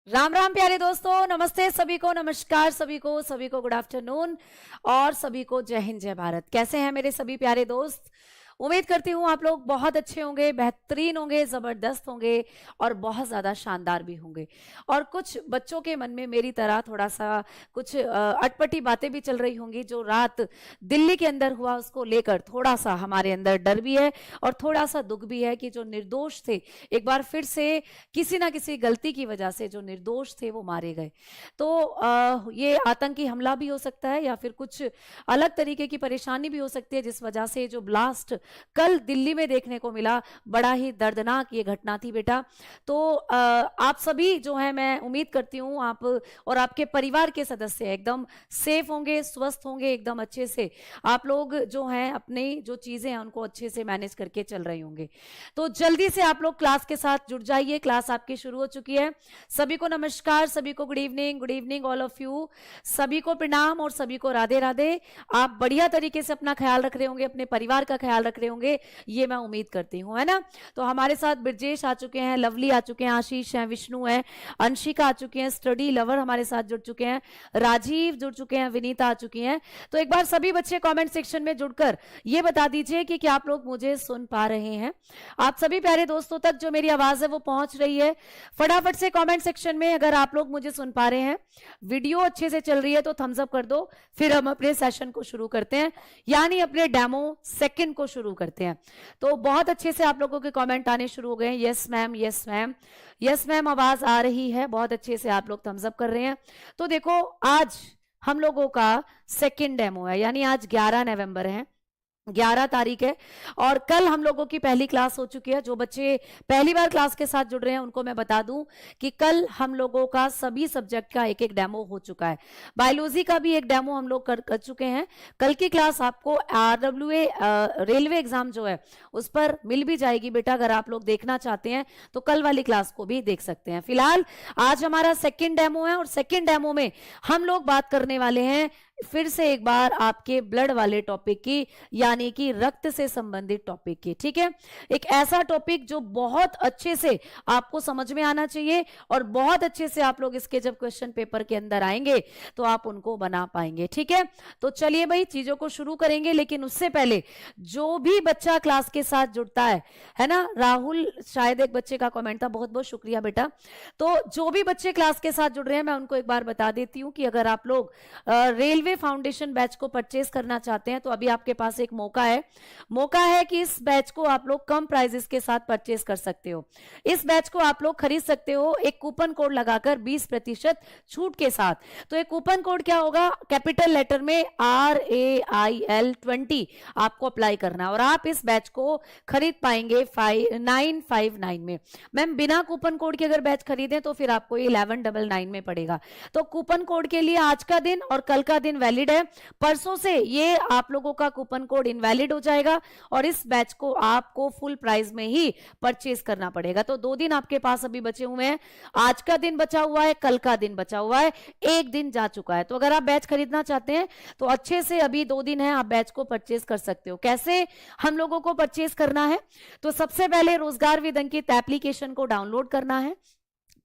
राम राम प्यारे दोस्तों, नमस्ते सभी को, नमस्कार सभी को गुड आफ्टरनून और सभी को जय हिंद जय भारत। कैसे हैं मेरे सभी प्यारे दोस्त? उम्मीद करती हूँ आप लोग बहुत अच्छे होंगे, बेहतरीन होंगे, जबरदस्त होंगे और बहुत ज्यादा शानदार भी होंगे। और कुछ बच्चों के मन में मेरी तरह थोड़ा सा कुछ अटपटी बातें भी चल रही होंगी। जो रात दिल्ली के अंदर हुआ उसको लेकर थोड़ा सा हमारे अंदर डर भी है और थोड़ा सा दुख भी है कि जो निर्दोष थे एक बार फिर से किसी ना किसी गलती की वजह से जो निर्दोष थे वो मारे गए। तो ये आतंकी हमला भी हो सकता है या फिर कुछ अलग तरीके की परेशानी भी हो सकती है, जिस वजह से जो ब्लास्ट कल दिल्ली में देखने को मिला, बड़ा ही दर्दनाक ये घटना थी बेटा। तो आप सभी जो है, मैं उम्मीद करती हूँ आप और आपके परिवार के सदस्य एकदम सेफ होंगे, स्वस्थ होंगे, एकदम अच्छे से आप लोग जो हैं अपनी जो चीजें हैं उनको अच्छे से मैनेज करके चल रहे होंगे। तो जल्दी से आप लोग क्लास के साथ जुड़ जाइए। क्लास आपकी शुरू हो चुकी है। सभी को नमस्कार, सभी को good evening all of you. सभी को प्रणाम और सभी को राधे राधे। आप बढ़िया तरीके से अपना ख्याल रख रहे होंगे, अपने परिवार का ख्याल रख रहे होंगे, ये मैं उम्मीद करती हूँ, है ना। तो हमारे साथ ब्रजेश आ चुके हैं, लवली आ चुके हैं, आशीष हैं, विष्णु है, अंशिका आ चुकी हैं, स्टडी लवर हमारे साथ जुड़ चुके हैं, राजीव जुड़ चुके हैं, विनीता आ चुकी हैं। तो एक बार सभी बच्चे कमेंट सेक्शन में जुड़कर ये बता दीजिए कि क्या आप लोग मुझे सुन पा रहे हैं। आप सभी प्यारे दोस्तों तक जो मेरी आवाज है वो पहुंच रही है। फटाफट से कमेंट सेक्शन में अगर आप लोग मुझे सुन पा रहे हैं, वीडियो अच्छे से चल रही है तो थम्स अप कर दो। फिर हम अपने सेशन को शुरू करते हैं, यानी अपने डेमो सेकंड को शुरू करते हैं। तो बहुत अच्छे से आप लोगों के कमेंट आने शुरू हो गए हैं। Yes ma'am, yes ma'am, yes ma'am, आवाज आ रही है। बहुत अच्छे से आप लोग थम्स अप कर रहे हैं। तो देखो, आज हम लोगों का सेकंड डेमो है, यानी आज 11 नवंबर है, 11 तारीख है और कल हम लोगों की पहली क्लास हो चुकी है। जो बच्चे पहली बार क्लास के साथ जुड़ रहे हैं उनको मैं बता दूं कि कल हम लोगों का सभी सब्जेक्ट का एक एक डेमो हो चुका है। बायोलॉजी का भी एक डेमो हम लोग कर चुके हैं। कल की क्लास आपको RWA रेलवे एग्जाम जो है उस पर मिल भी जाएगी बेटा। अगर आप लोग देखना चाहते हैं तो कल वाली क्लास को भी देख सकते हैं। फिलहाल आज हमारा सेकेंड डेमो है और सेकेंड डेमो में हम लोग बात करने वाले हैं फिर से एक बार आपके ब्लड वाले टॉपिक की, यानी कि रक्त से संबंधित टॉपिक की। ठीक है, एक ऐसा टॉपिक जो बहुत अच्छे से आपको समझ में आना चाहिए और बहुत अच्छे से आप लोग इसके जब क्वेश्चन पेपर के अंदर आएंगे तो आप उनको बना पाएंगे। ठीक है, तो चलिए भाई चीजों को शुरू करेंगे। लेकिन उससे पहले जो भी बच्चा क्लास के साथ जुड़ता है ना, राहुल शायद एक बच्चे का कमेंट था, बहुत बहुत शुक्रिया बेटा। तो जो भी बच्चे क्लास के साथ जुड़ रहे हैं मैं उनको एक बार बता देती हूं कि अगर आप लोग रेलवे फाउंडेशन बैच को परचेस करना चाहते हैं तो अभी आपके पास एक मौका है कि इस बैच को आप लोग कम प्राइजेस के साथ परचेस कर सकते हो। इस बैच को आप लोग खरीद सकते हो एक कूपन कोड लगाकर 20% छूट के साथ। तो एक कूपन कोड क्या होगा, कैपिटल लेटर में RAIL20 आपको अप्लाई करना और आप इस बैच को खरीद पाएंगे 959 में। मैम बिना कूपन कोड के अगर बैच खरीदें तो फिर आपको 1199 में पड़ेगा। तो कूपन कोड के लिए आज का दिन और कल का दिन वैलिड है। परसों से ये आप लोगों का कूपन कोड इनवैलिड हो जाएगा और इस बैच को आपको फुल प्राइस में ही परचेस करना पड़ेगा। तो 2 दिन आपके पास अभी बचे हुए हैं। आज का दिन बचा हुआ है, कल का दिन बचा हुआ है, एक दिन जा चुका है। तो अगर आप बैच खरीदना चाहते हैं तो अच्छे से अभी 2 दिन है, आप बैच को परचेस कर सकते हो। कैसे हम लोगों को परचेस करना है, तो सबसे पहले रोजगार विद अंकित एप्लीकेशन को डाउनलोड करना है,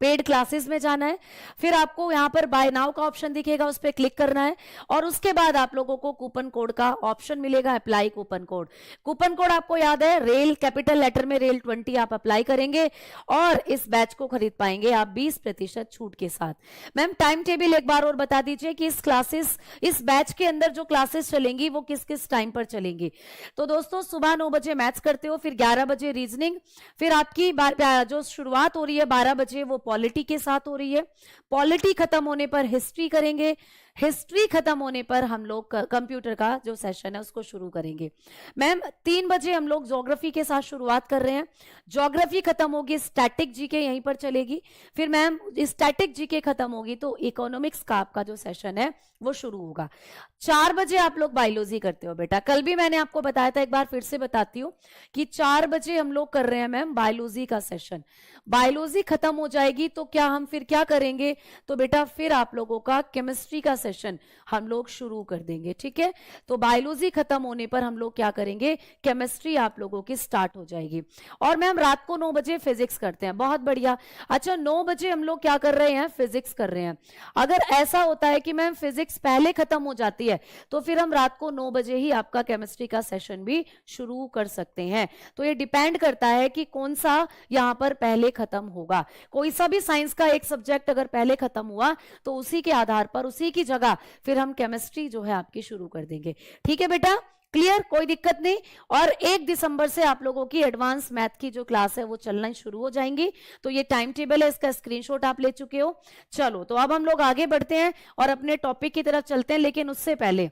पेड क्लासेस में जाना है, फिर आपको यहां पर बाय नाउ का ऑप्शन दिखेगा, उस पर क्लिक करना है और उसके बाद आप लोगों को कूपन कोड का ऑप्शन मिलेगा, apply coupon code. Coupon code आपको याद है, रेल कैपिटल लेटर में RAIL20 आप अप्लाई करेंगे और इस बैच को खरीद पाएंगे आप 20% छूट के साथ। मैम टाइम टेबल एक बार और बता दीजिए कि इस बैच के अंदर जो क्लासेस चलेंगी वो किस किस टाइम पर चलेंगी। तो दोस्तों सुबह 9 बजे मैथ्स करते हो, फिर 11 बजे रीजनिंग, फिर आपकी जो शुरुआत हो रही है 12 बजे वो पॉलिटी के साथ हो रही है। पॉलिटी खत्म होने पर हिस्ट्री करेंगे, हिस्ट्री खत्म होने पर हम लोग कंप्यूटर का जो सेशन है उसको शुरू करेंगे। मैम 3 बजे हम लोग ज्योग्राफी के साथ शुरुआत कर रहे हैं, ज्योग्राफी खत्म होगी, स्टैटिक जीके यहीं पर चलेगी। फिर मैम स्टैटिक जीके खत्म होगी तो इकोनॉमिक्स का आपका जो सेशन है वो शुरू होगा। 4 बजे आप लोग बायोलॉजी करते हो बेटा, कल भी मैंने आपको बताया था, एक बार फिर से बताती हूँ कि 4 बजे हम लोग कर रहे हैं मैम बायोलॉजी का सेशन। बायोलॉजी खत्म हो जाएगी तो क्या हम फिर क्या करेंगे, तो बेटा फिर आप लोगों का केमिस्ट्री का सेशन हम लोग शुरू कर देंगे, ठीक है। तो बायोलॉजी खत्म होने पर हम लोग क्या करेंगे, केमिस्ट्री आप लोगों की स्टार्ट हो जाएगी। और मैम रात को 9 बजे फिजिक्स करते हैं, बहुत बढ़िया। अच्छा 9 बजे हम लोग क्या कर रहे हैं, फिजिक्स कर रहे हैं। अगर ऐसा होता है कि मैम फिजिक्स पहले खत्म हो जाती है तो फिर हम रात को 9 बजे ही आपका केमिस्ट्री का सेशन भी शुरू कर सकते हैं। तो ये डिपेंड करता है कि कौन सा यहां पर पहले खत्म होगा। कोई सा भी साइंस का एक सब्जेक्ट अगर पहले खत्म हुआ तो उसी के आधार पर उसी की जगह फिर हम केमिस्ट्री जो है आपकी शुरू कर देंगे, ठीक है बेटा, क्लियर, कोई दिक्कत नहीं। और 1 दिसंबर से आप लोगों की एडवांस मैथ की जो क्लास है वो चलना शुरू हो जाएंगी। तो ये टाइम टेबल है, इसका स्क्रीनशॉट आप ले चुके हो। चलो तो अब हम लोग आगे बढ़ते हैं और अपने टॉपिक की तरफ चलते हैं, लेकिन उससे पहले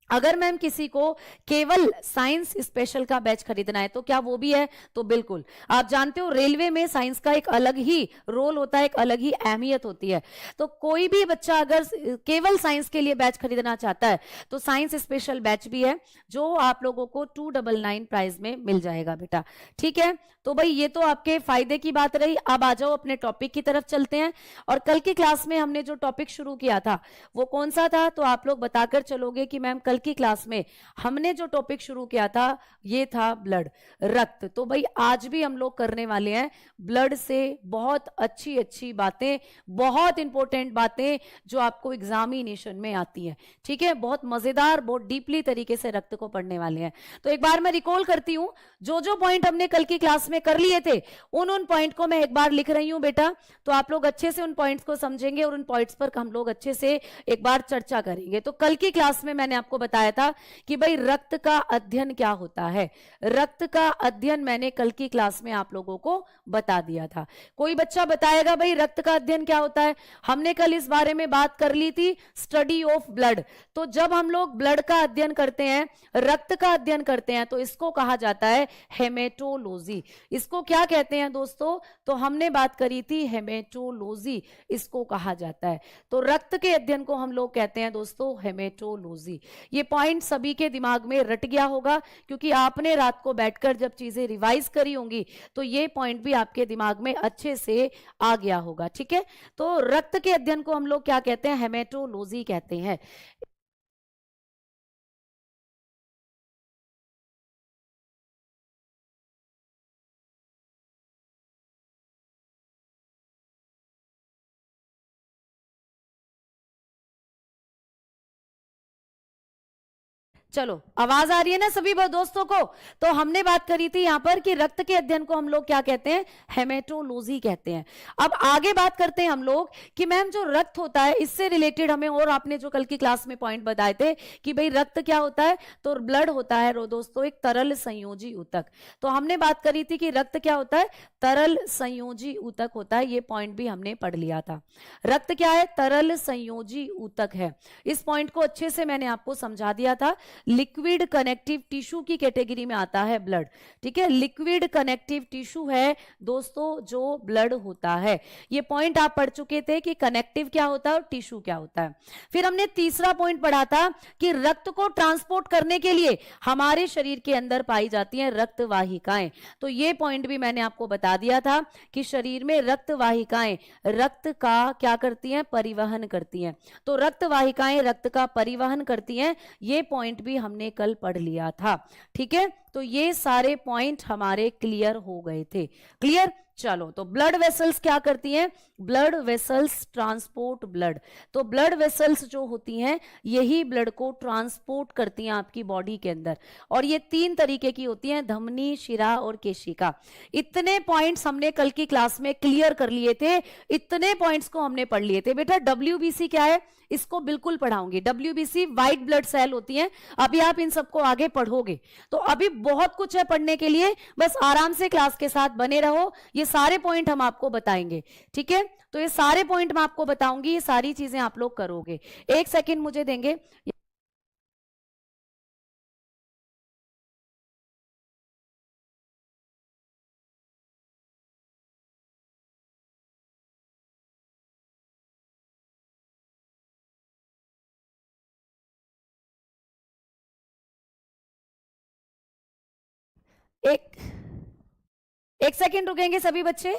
अगर मैम किसी को केवल साइंस स्पेशल का बैच खरीदना है तो क्या वो भी है, तो बिल्कुल। आप जानते हो रेलवे में साइंस का एक अलग ही रोल होता है, एक अलग ही अहमियत होती है। तो कोई भी बच्चा अगर केवल साइंस के लिए बैच खरीदना चाहता है तो साइंस स्पेशल बैच भी है जो आप लोगों को 299 प्राइस में मिल जाएगा बेटा, ठीक है। तो भाई ये तो आपके फायदे की बात रही। अब आ जाओ अपने टॉपिक की तरफ चलते हैं। और कल की क्लास में हमने जो टॉपिक शुरू किया था वो कौन सा था, तो आप लोग बताकर चलोगे कि मैम कल की क्लास में हमने जो टॉपिक शुरू किया था ये था ब्लड, रक्त। तो भाई आज भी हम लोग करने वाले हैं ब्लड से बहुत अच्छी अच्छी बातें, बहुत इंपॉर्टेंट बातें जो आपको एग्जामिनेशन में आती है, ठीक है। बहुत मजेदार, बहुत डीपली तरीके से रक्त को पढ़ने वाले हैं। तो एक बार मैं रिकॉल करती हूं, जो जो पॉइंट हमने कल की क्लास में कर लिए थे उन पॉइंट को मैं एक बार लिख रही हूं बेटा, तो आप लोग अच्छे से उन पॉइंट्स को समझेंगे और उन पॉइंट्स पर हम लोग अच्छे से एक बार चर्चा करेंगे। तो कल की क्लास में मैंने आपको बताया था कि भाई रक्त का अध्ययन क्या होता है। रक्त का अध्ययन मैंने कल की क्लास में आप लोगों को बता दिया था। कोई बच्चा बताएगा भाई रक्त का अध्ययन क्या होता है। हमने कल इस बारे में बात कर ली थी, स्टडी ऑफ ब्लड। तो जब हम लोग ब्लड का अध्ययन करते हैं, रक्त का अध्ययन करते हैं, तो इसको कहा जाता है हेमेटोलॉजी। इसको क्या कहते हैं दोस्तों, तो हमने बात करी थी हेमेटोलॉजी इसको कहा जाता है। तो रक्त के अध्ययन को हम लोग कहते हैं दोस्तों हेमेटोलॉजी। ये पॉइंट सभी के दिमाग में रट गया होगा क्योंकि आपने रात को बैठकर जब चीजें रिवाइज करी होंगी तो ये पॉइंट भी आपके दिमाग में अच्छे से आ गया होगा, ठीक है। तो रक्त के अध्ययन को हम लोग क्या कहते हैं, हेमेटोलॉजी कहते हैं। चलो आवाज आ रही है ना सभी दोस्तों को। तो हमने बात करी थी यहां पर कि रक्त के अध्ययन को हम लोग क्या कहते हैं, हेमेटोलॉजी कहते हैं। अब आगे बात करते हैं हम लोग कि मैम जो रक्त होता है इससे रिलेटेड हमें, और आपने जो कल की क्लास में पॉइंट बताए थे कि भाई रक्त क्या होता है, तो ब्लड होता है दोस्तों एक तरल संयोजी ऊतक। तो हमने बात करी थी कि रक्त क्या होता है, तरल संयोजी ऊतक होता है। ये पॉइंट भी हमने पढ़ लिया था। रक्त क्या है, तरल संयोजी ऊतक है। इस पॉइंट को अच्छे से मैंने आपको समझा दिया था। लिक्विड कनेक्टिव टिश्यू की कैटेगरी में आता है ब्लड, ठीक है। लिक्विड कनेक्टिव टिश्यू है दोस्तों जो ब्लड होता है। ये पॉइंट आप पढ़ चुके थे कि कनेक्टिव क्या होता है और टिश्यू क्या होता है। फिर हमने तीसरा पॉइंट पढ़ा था कि रक्त को ट्रांसपोर्ट करने के लिए हमारे शरीर के अंदर पाई जाती हैं रक्त वाहिकाएं। तो ये पॉइंट भी मैंने आपको बता दिया था कि शरीर में रक्त वाहिकाएं रक्त का क्या करती हैं, परिवहन करती हैं। तो रक्त वाहिकाएं रक्त का परिवहन करती हैं, ये पॉइंट भी हमने कल पढ़ लिया था, ठीक है। तो ये सारे पॉइंट हमारे क्लियर हो गए थे, क्लियर। चलो तो ब्लड वेसल्स क्या करती हैं, ब्लड वेसल्स ट्रांसपोर्ट ब्लड। तो ब्लड वेसल्स जो होती हैं यही ब्लड को ट्रांसपोर्ट करती हैं आपकी बॉडी के अंदर। और ये 3 तरीके की होती हैं, धमनी, शिरा और केशिका। इतने पॉइंट्स हमने कल की क्लास में क्लियर कर लिए थे, इतने पॉइंट्स को हमने पढ़ लिए थे। बेटा डब्ल्यूबीसी क्या है, इसको बिल्कुल पढ़ाऊंगी। डब्ल्यूबीसी व्हाइट ब्लड सेल होती हैं। अभी आप इन सबको आगे पढ़ोगे तो अभी बहुत कुछ है पढ़ने के लिए, बस आराम से क्लास के साथ बने रहो। ये सारे पॉइंट हम आपको बताएंगे, ठीक है। तो ये सारे पॉइंट मैं आपको बताऊंगी, ये सारी चीजें आप लोग करोगे। 1 सेकेंड मुझे देंगे। एक 1 सेकेंड रुकेंगे सभी बच्चे।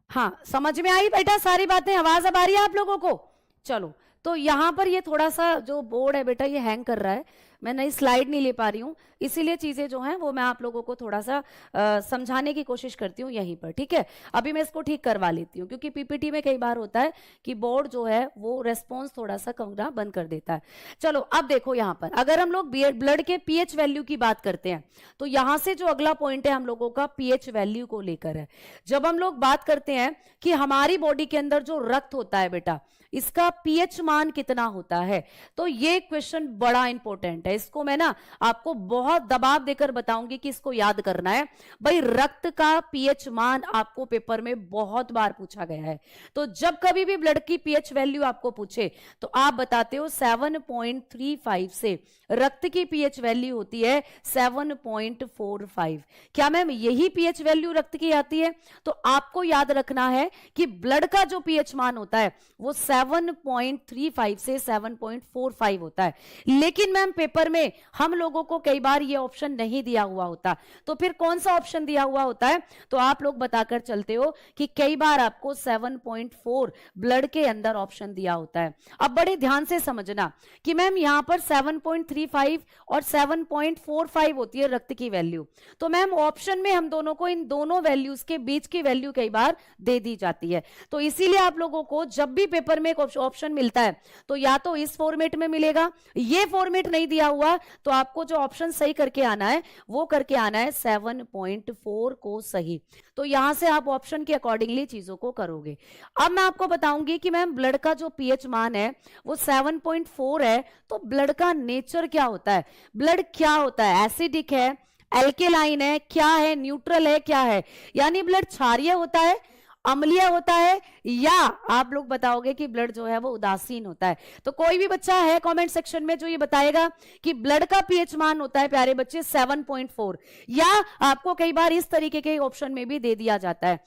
हाँ, समझ में आई बेटा सारी बातें? आवाज अब आ रही है आप लोगों को? चलो, तो यहां पर ये थोड़ा सा जो बोर्ड है बेटा ये हैंग कर रहा है, मैं नई स्लाइड नहीं ले पा रही हूँ, इसीलिए चीजें जो हैं वो मैं आप लोगों को थोड़ा सा समझाने की कोशिश करती हूँ यहीं पर, ठीक है? अभी मैं इसको ठीक करवा लेती हूँ, क्योंकि पीपीटी में कई बार होता है कि बोर्ड जो है वो रेस्पॉन्स थोड़ा सा करना बंद कर देता है। चलो, अब देखो यहां पर अगर हम लोग ब्लड के पीएच वैल्यू की बात करते हैं, तो यहां से जो अगला पॉइंट है हम लोगों का पीएच वैल्यू को लेकर है। जब हम लोग बात करते हैं कि हमारी बॉडी के अंदर जो रक्त होता है बेटा, इसका पीएच मान कितना होता है, तो ये क्वेश्चन बड़ा इंपॉर्टेंट है। इसको मैं ना आपको बहुत दबाव देकर बताऊंगी कि इसको याद करना है। भाई, रक्त का पीएच मान आपको पेपर में बहुत बार पूछा गया है, तो जब कभी भी ब्लड की पीएच वैल्यू आपको पूछे तो आप बताते हो 7.35 से रक्त की पीएच वैल्यू होती है 7.45। क्या मैम यही पीएच वैल्यू रक्त की आती है? तो आपको याद रखना है कि ब्लड का जो पीएच मान होता है वो 7.35 से 7.45 होता है। लेकिन मैम पेपर में हम लोगों को कई बार ये ऑप्शन नहीं दिया हुआ होता, तो फिर कौन सा ऑप्शन दिया हुआ होता है? तो आप लोग बताकर चलते हो कि कई बार आपको 7.4 ब्लड के अंदर ऑप्शन दिया होता है। अब बड़े ध्यान से समझना कि मैम यहां पर 7.35 और 7.45 होती है रक्त की वैल्यू, तो मैम ऑप्शन में हम दोनों को इन दोनों वैल्यूज के बीच की वैल्यू कई बार दे दी जाती है। तो इसीलिए आप लोगों को जब भी पेपर में एक ऑप्शन मिलता है तो या तो इस फॉर्मेट में मिलेगा, ये फॉर्मेट नहीं दिया हुआ तो आपको जो ऑप्शन सही करके आना है वो करके आना है 7.4 को सही। तो यहां से आप ऑप्शन के अकॉर्डिंगली चीजों को करोगे। अब मैं आपको बताऊंगी कि मैम ब्लड का जो पीएच मान है वो 7.4 है, तो ब्लड का नेचर क्या होता है? ब्लड क्या होता है? एसिडिक है, एल्केलाइन है, क्या है, न्यूट्रल है, क्या है? यानी ब्लड क्षारीय होता है, अम्लीय होता है, या आप लोग बताओगे कि ब्लड जो है वो उदासीन होता है? तो कोई भी बच्चा है कमेंट सेक्शन में जो ये बताएगा कि ब्लड का पीएच मान होता है प्यारे बच्चे 7.4, या आपको कई बार इस तरीके के ऑप्शन में भी दे दिया जाता है।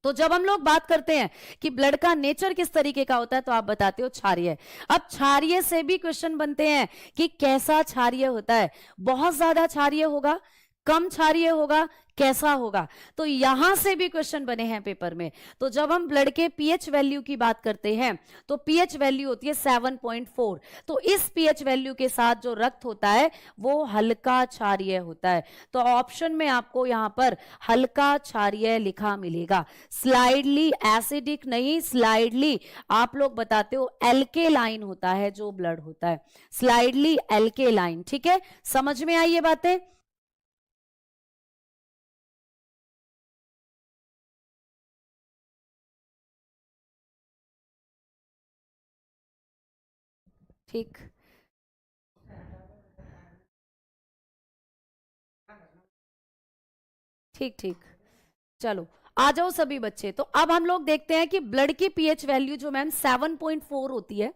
तो जब हम लोग बात करते हैं कि ब्लड का नेचर किस तरीके का होता है तो आप बताते हो क्षारीय। अब क्षारीय से भी क्वेश्चन बनते हैं कि कैसा क्षारीय होता है? बहुत ज्यादा क्षारीय होगा, कम क्षारीय होगा, कैसा होगा? तो यहां से भी क्वेश्चन बने हैं पेपर में। तो जब हम ब्लड के पीएच वैल्यू की बात करते हैं तो पीएच वैल्यू होती है 7.4, तो इस पीएच वैल्यू के साथ जो रक्त होता है वो हल्का क्षारीय होता है। तो ऑप्शन में आपको यहां पर हल्का क्षारीय लिखा मिलेगा, स्लाइडली एसिडिक नहीं, स्लाइडली आप लोग बताते हो एल्केलाइन होता है जो ब्लड होता है, स्लाइडली एल्केलाइन। ठीक है, समझ में आई ये बातें? ठीक ठीक ठीक, चलो आ जाओ सभी बच्चे। तो अब हम लोग देखते हैं कि ब्लड की पीएच वैल्यू जो मैम 7.4 होती है,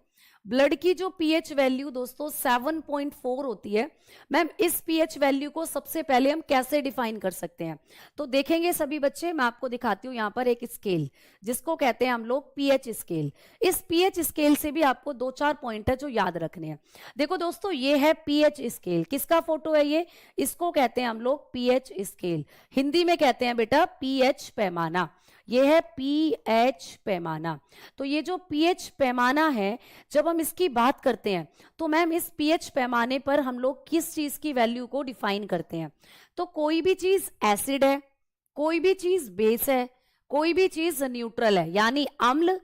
ब्लड की जो पीएच वैल्यू दोस्तों 7.4 होती है, मैम इस पीएच वैल्यू को सबसे पहले हम कैसे डिफाइन कर सकते हैं? तो देखेंगे सभी बच्चे, मैं आपको दिखाती हूं यहां पर एक स्केल जिसको कहते हैं हम लोग पीएच स्केल। इस पीएच स्केल से भी आपको दो चार पॉइंट है जो याद रखने हैं। देखो दोस्तों, ये है पीएच स्केल, किसका फोटो है ये? इसको कहते हैं हम लोग पीएच स्केल, हिंदी में कहते हैं बेटा पीएच पैमाना। ये है पीएच पैमाना। तो ये जो पीएच पैमाना है, जब हम इसकी बात करते हैं तो मैम इस पीएच पैमाने पर हम लोग किस चीज की वैल्यू को डिफाइन करते हैं? तो कोई भी चीज एसिड है, कोई भी चीज बेस है, कोई भी चीज न्यूट्रल है, यानी अम्ल,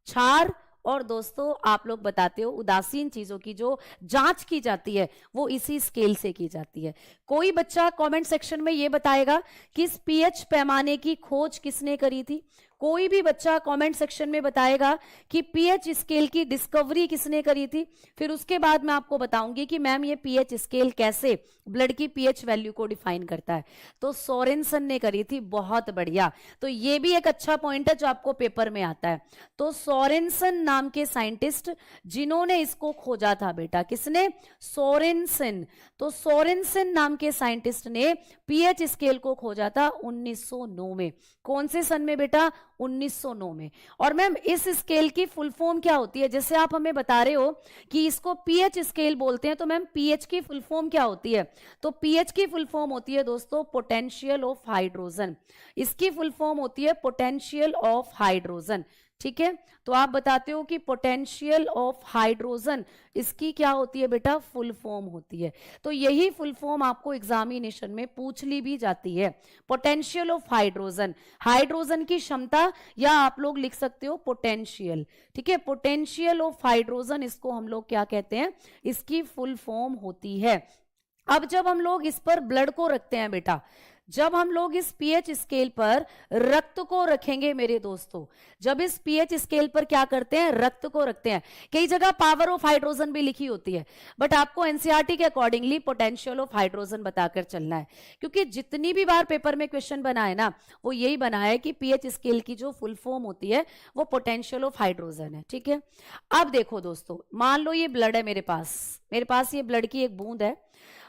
क्षार, और दोस्तों आप लोग बताते हो उदासीन चीजों की जो जांच की जाती है वो इसी स्केल से की जाती है। कोई बच्चा कमेंट सेक्शन में ये बताएगा कि इस पीएच पैमाने की खोज किसने करी थी? कोई भी बच्चा कमेंट सेक्शन में बताएगा कि पीएच स्केल की डिस्कवरी किसने करी थी? फिर उसके बाद मैं आपको बताऊंगी कि मैम ये पीएच स्केल कैसे ब्लड की पीएच वैल्यू को डिफाइन करता है। तो सोरेनसन ने करी थी, बहुत बढ़िया। तो ये भी एक अच्छा पॉइंट है जो आपको पेपर में आता है। तो सोरेनसन नाम के साइंटिस्ट जिन्होंने इसको खोजा था बेटा, किसने? सोरेनसन। तो सोरेनसन नाम के साइंटिस्ट ने पीएच स्केल को खोजा था 1909 में। कौन से सन में बेटा? 1909 में। और मैम इस स्केल की फुल फॉर्म क्या होती है? जैसे आप हमें बता रहे हो कि इसको पीएच स्केल बोलते हैं, तो मैम पीएच की फुल फॉर्म क्या होती है? तो पीएच की फुल फॉर्म होती है दोस्तों पोटेंशियल ऑफ हाइड्रोजन। इसकी फुल फॉर्म होती है पोटेंशियल ऑफ हाइड्रोजन। ठीक है, तो आप बताते हो कि पोटेंशियल ऑफ हाइड्रोजन इसकी क्या होती है बेटा? फुल फॉर्म होती है। तो यही फुल फॉर्म आपको एग्जामिनेशन में पूछ ली भी जाती है, पोटेंशियल ऑफ हाइड्रोजन, हाइड्रोजन की क्षमता, या आप लोग लिख सकते हो पोटेंशियल। ठीक है, पोटेंशियल ऑफ हाइड्रोजन इसको हम लोग क्या कहते हैं? इसकी फुल फॉर्म होती है। अब जब हम लोग इस पर ब्लड को रखते हैं बेटा, जब हम लोग इस पीएच स्केल पर रक्त को रखेंगे मेरे दोस्तों, जब इस पीएच स्केल पर क्या करते हैं? रक्त को रखते हैं। कई जगह पावर ऑफ हाइड्रोजन भी लिखी होती है, बट आपको एनसीईआरटी के अकॉर्डिंगली पोटेंशियल ऑफ हाइड्रोजन बताकर चलना है, क्योंकि जितनी भी बार पेपर में क्वेश्चन बना है ना, वो यही बना है कि पीएच स्केल की जो फुल फॉर्म होती है वो पोटेंशियल ऑफ हाइड्रोजन है। ठीक है, अब देखो दोस्तों, मान लो ये ब्लड है मेरे पास ये ब्लड की एक बूंद है।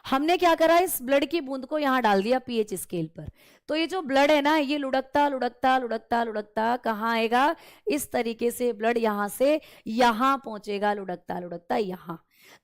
हमने क्या करा? इस ब्लड की बूंद को यहां डाल दिया पीएच स्केल पर। तो ये जो ब्लड है ना, ये लुढ़कता लुढ़कता लुढ़कता लुढ़कता कहाँ आएगा? इस तरीके से ब्लड यहां से यहां पहुंचेगा, लुढ़कता लुढ़कता यहां।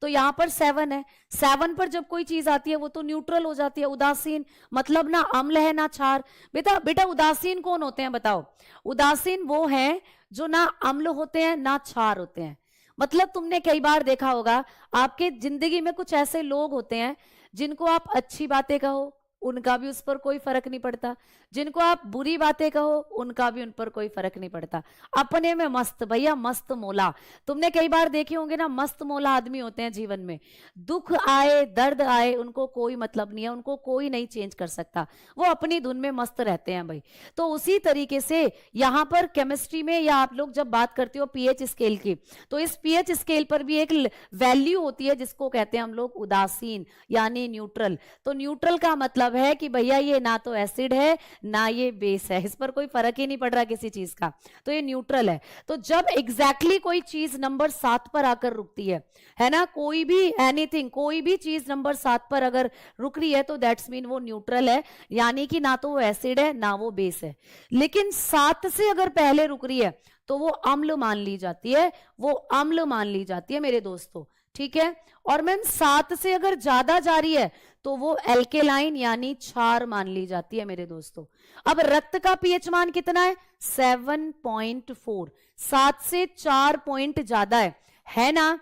तो यहां पर 7 है। 7 पर जब कोई चीज आती है वो तो न्यूट्रल हो जाती है, उदासीन, मतलब ना अम्ल है ना क्षार। बेटा उदासीन कौन होते हैं बताओ? उदासीन वो हैं जो ना अम्ल होते हैं ना क्षार होते हैं। मतलब तुमने कई बार देखा होगा आपके जिंदगी में कुछ ऐसे लोग होते हैं जिनको आप अच्छी बातें कहो उनका भी उस पर कोई फर्क नहीं पड़ता, जिनको आप बुरी बातें कहो उनका भी उन पर कोई फर्क नहीं पड़ता, अपने में मस्त, भैया मस्त मोला। तुमने कई बार देखे होंगे ना, मस्त मोला आदमी होते हैं जीवन में, दुख आए दर्द आए उनको कोई मतलब नहीं है, उनको कोई नहीं चेंज कर सकता, वो अपनी धुन में मस्त रहते हैं भाई। तो उसी तरीके से यहाँ पर केमिस्ट्री में, या आप लोग जब बात करते हो पीएच स्केल की, तो इस पीएच स्केल पर भी एक वैल्यू होती है जिसको कहते हैं हम लोग उदासीन, यानी न्यूट्रल। तो न्यूट्रल का मतलब है कि भैया ये ना तो एसिड है ना ये बेस है, इस पर कोई फर्क ही नहीं पड़ रहा किसी चीज का, तो ये न्यूट्रल है। तो जब एग्जैक्टली कोई चीज नंबर 7 पर आकर रुकती है ना, कोई भी एनीथिंग, कोई भी चीज नंबर 7 पर अगर रुक रही है तो दैट्स मीन वो न्यूट्रल है, यानी कि ना तो वो एसिड है ना वो बेस है। लेकिन 7 से अगर पहले रुक रही है तो वो अम्ल मान ली जाती है, वो अम्ल मान ली जाती है मेरे दोस्तों। ठीक है, और मैम 7 से अगर ज्यादा जा रही है तो वो एल्केलाइन यानी क्षार मान ली जाती है मेरे दोस्तों। अब रक्त का पीएच मान कितना है? 7.4, 7 से 4 पॉइंट ज्यादा है ना,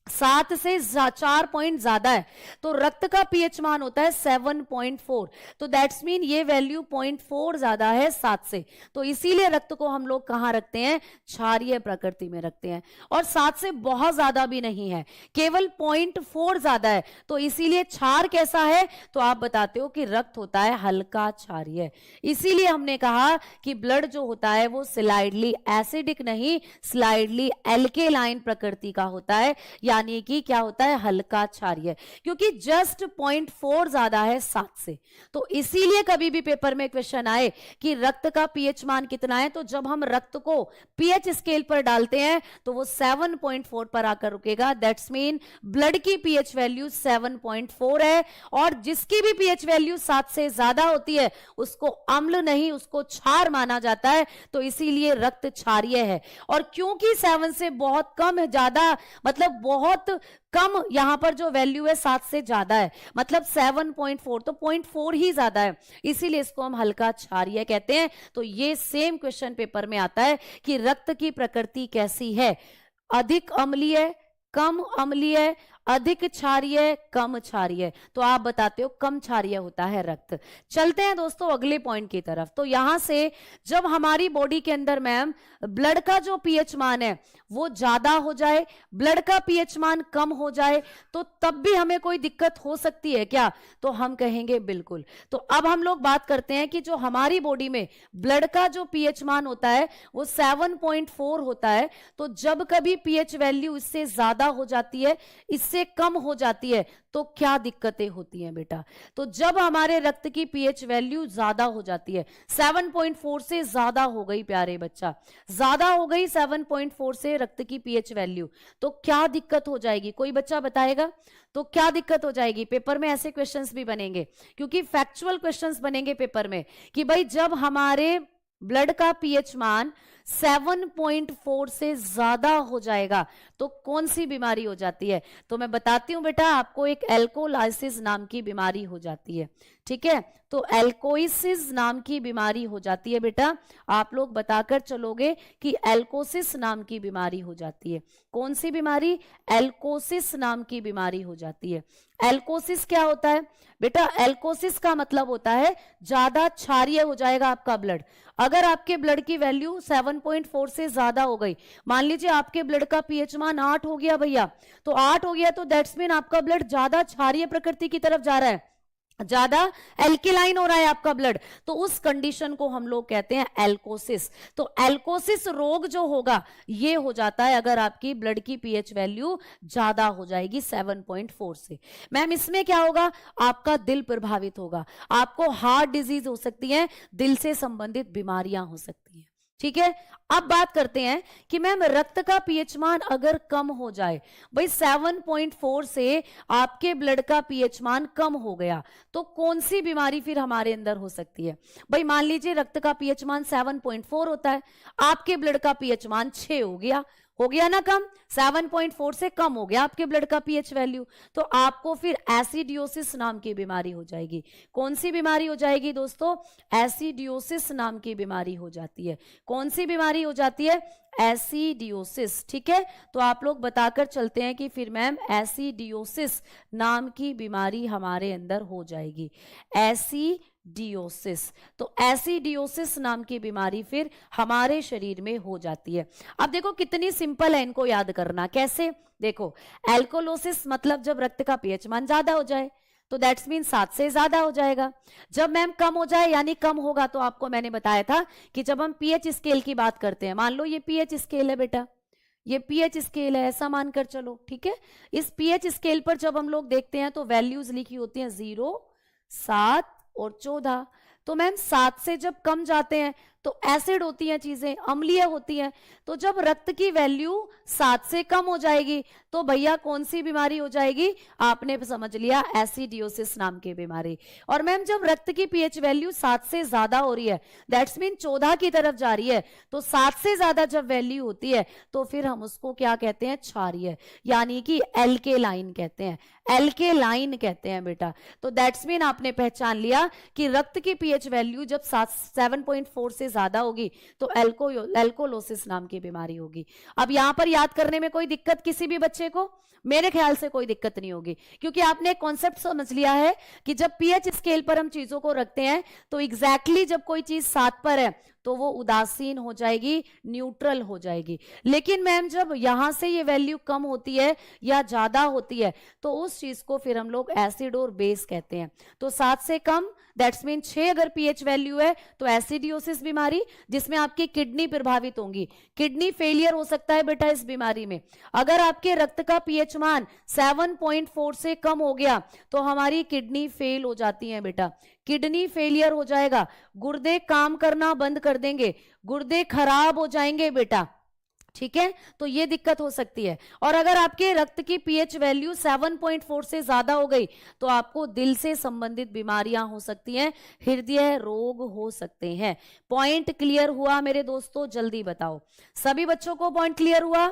7 से 4 पॉइंट ज्यादा है, तो रक्त का पीएच मान होता है 7.4। तो दैट्स मीन ये वैल्यू 0.4 ज्यादा है 7 से, तो इसीलिए रक्त को हम लोग कहां रखते हैं? क्षारीय प्रकृति में रखते हैं। और 7 से बहुत ज्यादा भी नहीं है, केवल 0.4 ज्यादा है, तो इसीलिए क्षार कैसा है? तो आप बताते हो कि रक्त होता है हल्का क्षारीय। इसीलिए हमने कहा कि ब्लड जो होता है वो स्लाइडली एसिडिक नहीं, स्लाइडली एल्केलाइन प्रकृति का होता है, यानी कि क्या होता है? हल्का क्षारीय, क्योंकि जस्ट 0.4 ज्यादा है 7 से। तो इसीलिए कभी भी पेपर में क्वेश्चन आए कि रक्त का पीएच मान कितना है, तो जब हम रक्त को पीएच स्केल पर डालते हैं तो वो 7.4 पर आकर रुकेगा। दैट्स मीन ब्लड की पीएच वैल्यू 7.4 है, और जिसकी भी पीएच वैल्यू 7 से ज्यादा होती है उसको अम्ल नहीं, उसको क्षार माना जाता है, तो इसीलिए रक्त क्षारीय है। और क्योंकि 7 से बहुत कम है, ज्यादा मतलब बहुत कम, यहां पर जो वैल्यू है 7 से ज्यादा है, मतलब 7.4, तो 0.4 ही ज्यादा है, इसीलिए इसको हम हल्का क्षारीय कहते हैं। तो ये सेम क्वेश्चन पेपर में आता है कि रक्त की प्रकृति कैसी है? अधिक अम्लीय, कम अम्लीय, अधिक क्षारीय, कम क्षारीय। तो आप बताते हो कम क्षारीय होता है रक्त। चलते हैं दोस्तों अगले पॉइंट की तरफ। तो यहां से जब हमारी बॉडी के अंदर मैम ब्लड का जो पीएच मान है वो ज्यादा हो जाए, ब्लड का पीएच मान कम हो जाए, तो तब भी हमें कोई दिक्कत हो सकती है क्या? तो हम कहेंगे बिल्कुल। तो अब हम लोग बात करते हैं कि जो हमारी बॉडी में ब्लड का जो पीएच मान होता है वो 7.4 होता है, तो जब कभी पीएच वैल्यू इससे ज्यादा हो जाती है, इससे कम हो जाती है, तो क्या दिक्कतें होती हैं बेटा? तो जब हमारे रक्त की पीएच वैल्यू ज्यादा हो जाती है, 7.4 से ज्यादा हो गई प्यारे बच्चा, ज्यादा हो गई 7.4 से रक्त की पीएच वैल्यू, तो क्या दिक्कत हो जाएगी? कोई बच्चा बताएगा तो क्या दिक्कत हो जाएगी? पेपर में ऐसे क्वेश्चंस भी बनेंगे, क्योंकि फैक्चुअल क्वेश्चंस बनेंगे पेपर में कि भाई जब हमारे ब्लड का पीएच मान 7.4 से ज्यादा हो जाएगा तो कौन सी बीमारी हो जाती है? तो मैं बताती हूं बेटा, आपको एक एल्कोलाइसिस नाम की बीमारी हो जाती है। ठीक है, तो एल्कोइसिस नाम की बीमारी हो जाती है बेटा। आप लोग बताकर चलोगे कि एल्कोसिस नाम की बीमारी हो जाती है। कौन सी बीमारी? एल्कोसिस नाम की बीमारी हो जाती है। एल्कोसिस क्या होता है बेटा? एल्कोसिस का मतलब होता है ज्यादा क्षारीय हो जाएगा आपका ब्लड। अगर आपके ब्लड की वैल्यू 7.4 से ज्यादा हो गई, मान लीजिए आपके ब्लड का पीएच मान 8 हो गया भैया, तो 8 हो गया तो दैट्स मीन आपका ब्लड ज्यादा क्षारीय प्रकृति की तरफ जा रहा है, ज्यादा एल्केलाइन हो रहा है आपका ब्लड, तो उस कंडीशन को हम लोग कहते हैं एल्कोसिस। तो एल्कोसिस रोग जो होगा ये हो जाता है अगर आपकी ब्लड की पीएच वैल्यू ज्यादा हो जाएगी 7.4 से। मैम इसमें क्या होगा? आपका दिल प्रभावित होगा, आपको हार्ट डिजीज हो सकती है, दिल से संबंधित बीमारियां हो सकती हैं। ठीक है, अब बात करते हैं कि मैम रक्त का पीएच मान अगर कम हो जाए, भाई 7.4 से आपके ब्लड का पीएच मान कम हो गया तो कौन सी बीमारी फिर हमारे अंदर हो सकती है? भाई मान लीजिए रक्त का पीएच मान 7.4 होता है, आपके ब्लड का पीएच मान 6 हो गया ना कम, 7.4 से कम हो गया आपके ब्लड का पीएच वैल्यू, तो आपको फिर एसिडियोसिस नाम की बीमारी हो जाएगी। कौन सी बीमारी हो जाएगी दोस्तों? एसिडियोसिस नाम की बीमारी हो जाती है। कौन सी बीमारी हो जाती है? एसिडियोसिस। ठीक है, तो आप लोग बताकर चलते हैं कि फिर मैम एसिडियोसिस नाम की बीमारी हमारे अंदर हो जाएगी। एसिडियोसिस, तो एसिडियोसिस नाम की बीमारी फिर हमारे शरीर में हो जाती है। अब देखो कितनी सिंपल है इनको याद करना। कैसे? देखो, एल्कोलोसिस मतलब जब रक्त का पीएच मान ज्यादा हो जाए, तो दैट्स मीन 7 से ज्यादा हो जाएगा। जब मैम कम हो जाए यानी कम होगा, तो आपको मैंने बताया था कि जब हम पीएच स्केल की बात करते हैं, मान लो ये पीएच स्केल है बेटा, ये पीएच स्केल है ऐसा मानकर चलो। ठीक है, इस पीएच स्केल पर जब हम लोग देखते हैं तो वैल्यूज लिखी होती हैं 0, 7 और 14। तो मैम 7 से जब कम जाते हैं तो एसिड होती हैं चीजें, अम्लीय होती हैं। तो जब रक्त की वैल्यू 7 से कम हो जाएगी तो भैया कौन सी बीमारी हो जाएगी? आपने समझ लिया, एसिडियोसिस नाम की बीमारी। और मैम जब रक्त की पीएच वैल्यू 7 से ज्यादा हो रही है, दैट्स मीन 14 की तरफ जा रही है, तो 7 से ज्यादा जब वैल्यू होती है तो फिर हम उसको क्या कहते हैं? क्षारीय, यानी कि एल्केलाइन कहते हैं। एल्केलाइन कहते हैं बेटा। तो दैट्स मीन आपने पहचान लिया कि रक्त की पीएच वैल्यू जब 7.4 से ज्यादा होगी तो एल्कोलोसिस नाम की बीमारी होगी। अब यहां पर याद करने में कोई दिक्कत किसी भी बच्चे को? मेरे ख्याल से कोई दिक्कत नहीं होगी, क्योंकि आपने कॉन्सेप्ट समझ लिया है कि जब पीएच स्केल पर हम चीजों को रखते हैं तो एग्जैक्टली जब कोई चीज 7 पर है तो वो उदासीन हो जाएगी, न्यूट्रल हो जाएगी। लेकिन मैम जब यहां से ये वैल्यू कम होती है या ज्यादा होती है तो उस चीज को फिर हम लोग एसिड और बेस कहते हैं। तो 7 से कम, दैट्स मीन 6 अगर पीएच वैल्यू है तो एसिडियोसिस बीमारी, जिसमें आपकी किडनी प्रभावित होंगी, किडनी फेलियर हो सकता है बेटा इस बीमारी में। अगर आपके रक्त का पीएच मान 7.4 से कम हो गया तो हमारी किडनी फेल हो जाती है बेटा, किडनी फेलियर हो जाएगा, गुर्दे काम करना बंद कर देंगे, गुर्दे खराब हो जाएंगे बेटा। ठीक है, तो ये दिक्कत हो सकती है। और अगर आपके रक्त की पीएच वैल्यू 7.4 से ज्यादा हो गई तो आपको दिल से संबंधित बीमारियां हो सकती हैं, हृदय रोग हो सकते हैं। पॉइंट क्लियर हुआ मेरे दोस्तों? जल्दी बताओ, सभी बच्चों को पॉइंट क्लियर हुआ?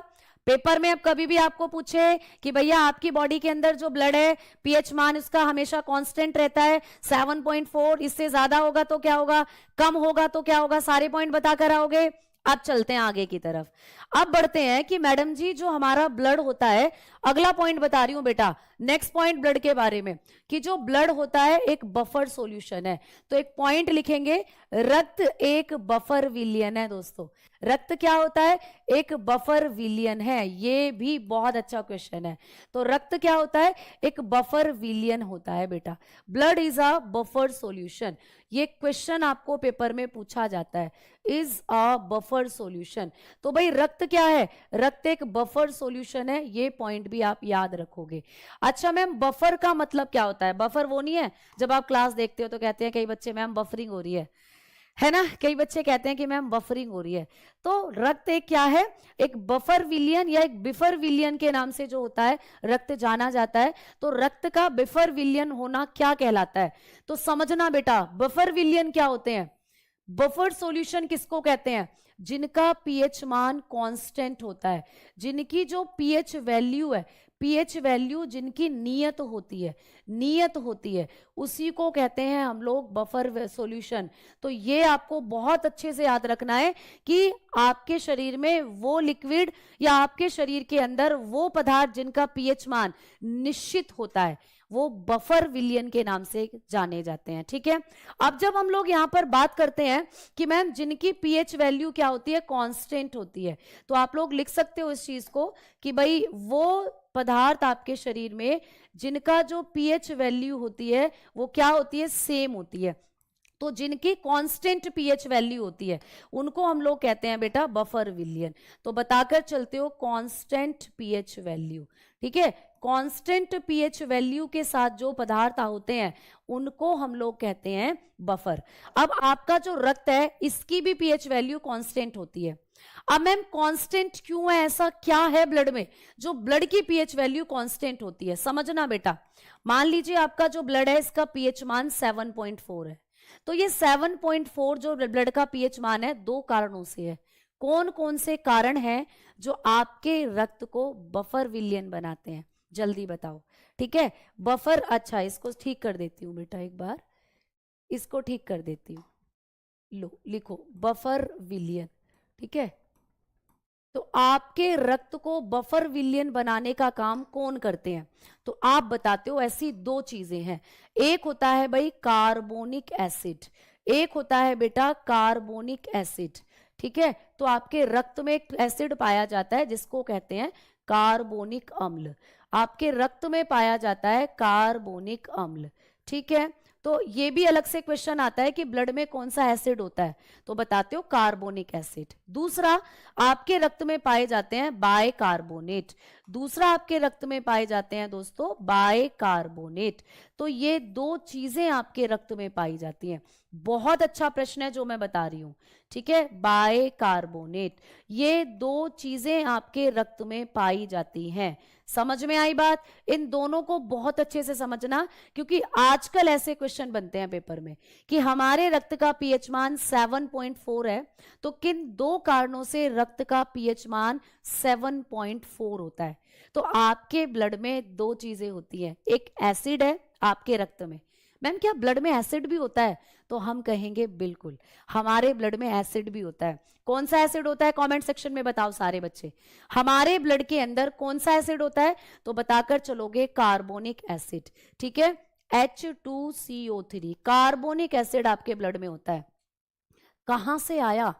पेपर में अब कभी भी आपको पूछे कि भैया आपकी बॉडी के अंदर जो ब्लड है पीएच मान उसका हमेशा कांस्टेंट रहता है 7.4, इससे ज्यादा होगा तो क्या होगा, कम होगा तो क्या होगा, सारे पॉइंट बताकर आओगे। अब चलते हैं आगे की तरफ। अब बढ़ते हैं कि मैडम जी जो हमारा ब्लड होता है, अगला पॉइंट बता रही हूं बेटा, नेक्स्ट पॉइंट ब्लड के बारे में, कि जो ब्लड होता है एक बफर सॉल्यूशन है। तो एक पॉइंट लिखेंगे, रक्त एक बफर विलियन है दोस्तों। रक्त क्या होता है? एक बफर विलियन है। ये भी बहुत अच्छा क्वेश्चन है। तो रक्त क्या होता है? एक बफर विलियन होता है बेटा। Blood is a buffer solution, ये क्वेश्चन आपको पेपर में पूछा जाता है, इज अ बफर सॉल्यूशन। तो भाई रक्त क्या है? रक्त एक बफर सॉल्यूशन है, ये पॉइंट भी आप याद रखोगे। अच्छा मैम बफर का मतलब क्या होता है? बफर वो नहीं है जब आप क्लास देखते हो तो कहते हैं कई बच्चे मैम बफरिंग हो रही है ना, कई बच्चे कहते हैं कि मैम बफरिंग हो रही है। तो रक्त एक क्या है? एक बफर विलियन या एक बिफर विलियन के नाम से जो होता है रक्त जाना जाता है। तो रक्त का बिफर विलियन होना क्या कहलाता है? तो समझना बेटा, बफर विलियन क्या होते हैं? बफर सॉल्यूशन किसको कहते हैं? जिनका पीएच मान कांस्टेंट होता है, जिनकी जो पीएच वैल्यू है, पीएच वैल्यू जिनकी नियत होती है, उसी को कहते हैं हम लोग बफर सॉल्यूशन। तो ये आपको बहुत अच्छे से याद रखना है कि आपके शरीर में वो लिक्विड या आपके शरीर के अंदर वो पदार्थ जिनका पीएच मान निश्चित होता है, वो बफर विलियन के नाम से जाने जाते हैं। ठीक है, अब जब हम लोग यहां पर बात करते हैं कि मैम जिनकी पीएच वैल्यू क्या होती है? कांस्टेंट होती है, तो आप लोग लिख सकते हो इस चीज को कि भाई वो पदार्थ आपके शरीर में जिनका जो पीएच वैल्यू होती है वो क्या होती है? सेम होती है। तो जिनकी कांस्टेंट पीएच वैल्यू होती है उनको हम लोग कहते हैं बेटा बफर विलियन। तो बताकर चलते हो कांस्टेंट पीएच वैल्यू। ठीक है, कांस्टेंट पीएच वैल्यू के साथ जो पदार्थ होते हैं उनको हम लोग कहते हैं बफर। अब आपका जो रक्त है इसकी भी पीएच वैल्यू कांस्टेंट होती है। अब मैम कांस्टेंट क्यों है? ऐसा क्या है ब्लड में जो ब्लड की पीएच वैल्यू कांस्टेंट होती है? समझना बेटा, मान लीजिए आपका जो ब्लड है इसका पीएच मान 7.4 है, तो ये 7.4 जो ब्लड का पीएच मान है दो कारणों से है। कौन कौन से कारण हैं जो आपके रक्त को बफर विलियन बनाते हैं? जल्दी बताओ। ठीक है, बफर, अच्छा इसको ठीक कर देती हूं बेटा, एक बार इसको ठीक कर देती हूं। लो लिखो बफर विलियन। ठीक है, तो आपके रक्त को बफर विलियन बनाने का काम कौन करते हैं? तो आप बताते हो ऐसी दो चीजें हैं। एक होता है भाई कार्बोनिक एसिड, एक होता है बेटा कार्बोनिक एसिड। ठीक है, तो आपके रक्त में एक एसिड पाया जाता है जिसको कहते हैं कार्बोनिक अम्ल। आपके रक्त में पाया जाता है कार्बोनिक अम्ल। ठीक है, तो ये भी अलग से क्वेश्चन आता है कि ब्लड में कौन सा एसिड होता है, तो बताते हो कार्बोनिक एसिड। दूसरा, आपके रक्त में पाए जाते हैं बाइकार्बोनेट। दूसरा आपके रक्त में पाए जाते हैं दोस्तों बाइकार्बोनेट। तो ये दो चीजें आपके रक्त में पाई जाती हैं। बहुत अच्छा प्रश्न है जो मैं बता रही हूं। ठीक है, बाइकार्बोनेट, ये दो चीजें आपके रक्त में पाई जाती हैं। समझ में आई बात? इन दोनों को बहुत अच्छे से समझना, क्योंकि आजकल ऐसे क्वेश्चन बनते हैं पेपर में कि हमारे रक्त का पीएच मान 7.4 है, तो किन दो कारणों से रक्त का पीएच मान 7.4 होता है? तो आपके ब्लड में दो चीजें होती हैं, एक एसिड है आपके रक्त में। मैम क्या ब्लड में एसिड भी होता है? तो हम कहेंगे बिल्कुल, हमारे ब्लड में एसिड भी होता है। कौन सा एसिड होता है? कमेंट सेक्शन में बताओ सारे बच्चे, हमारे ब्लड के अंदर कौन सा एसिड होता है? तो बताकर चलोगे कार्बोनिक एसिड। ठीक है, H2CO3 कार्बोनिक एसिड आपके ब्लड में होता है। कहां से आया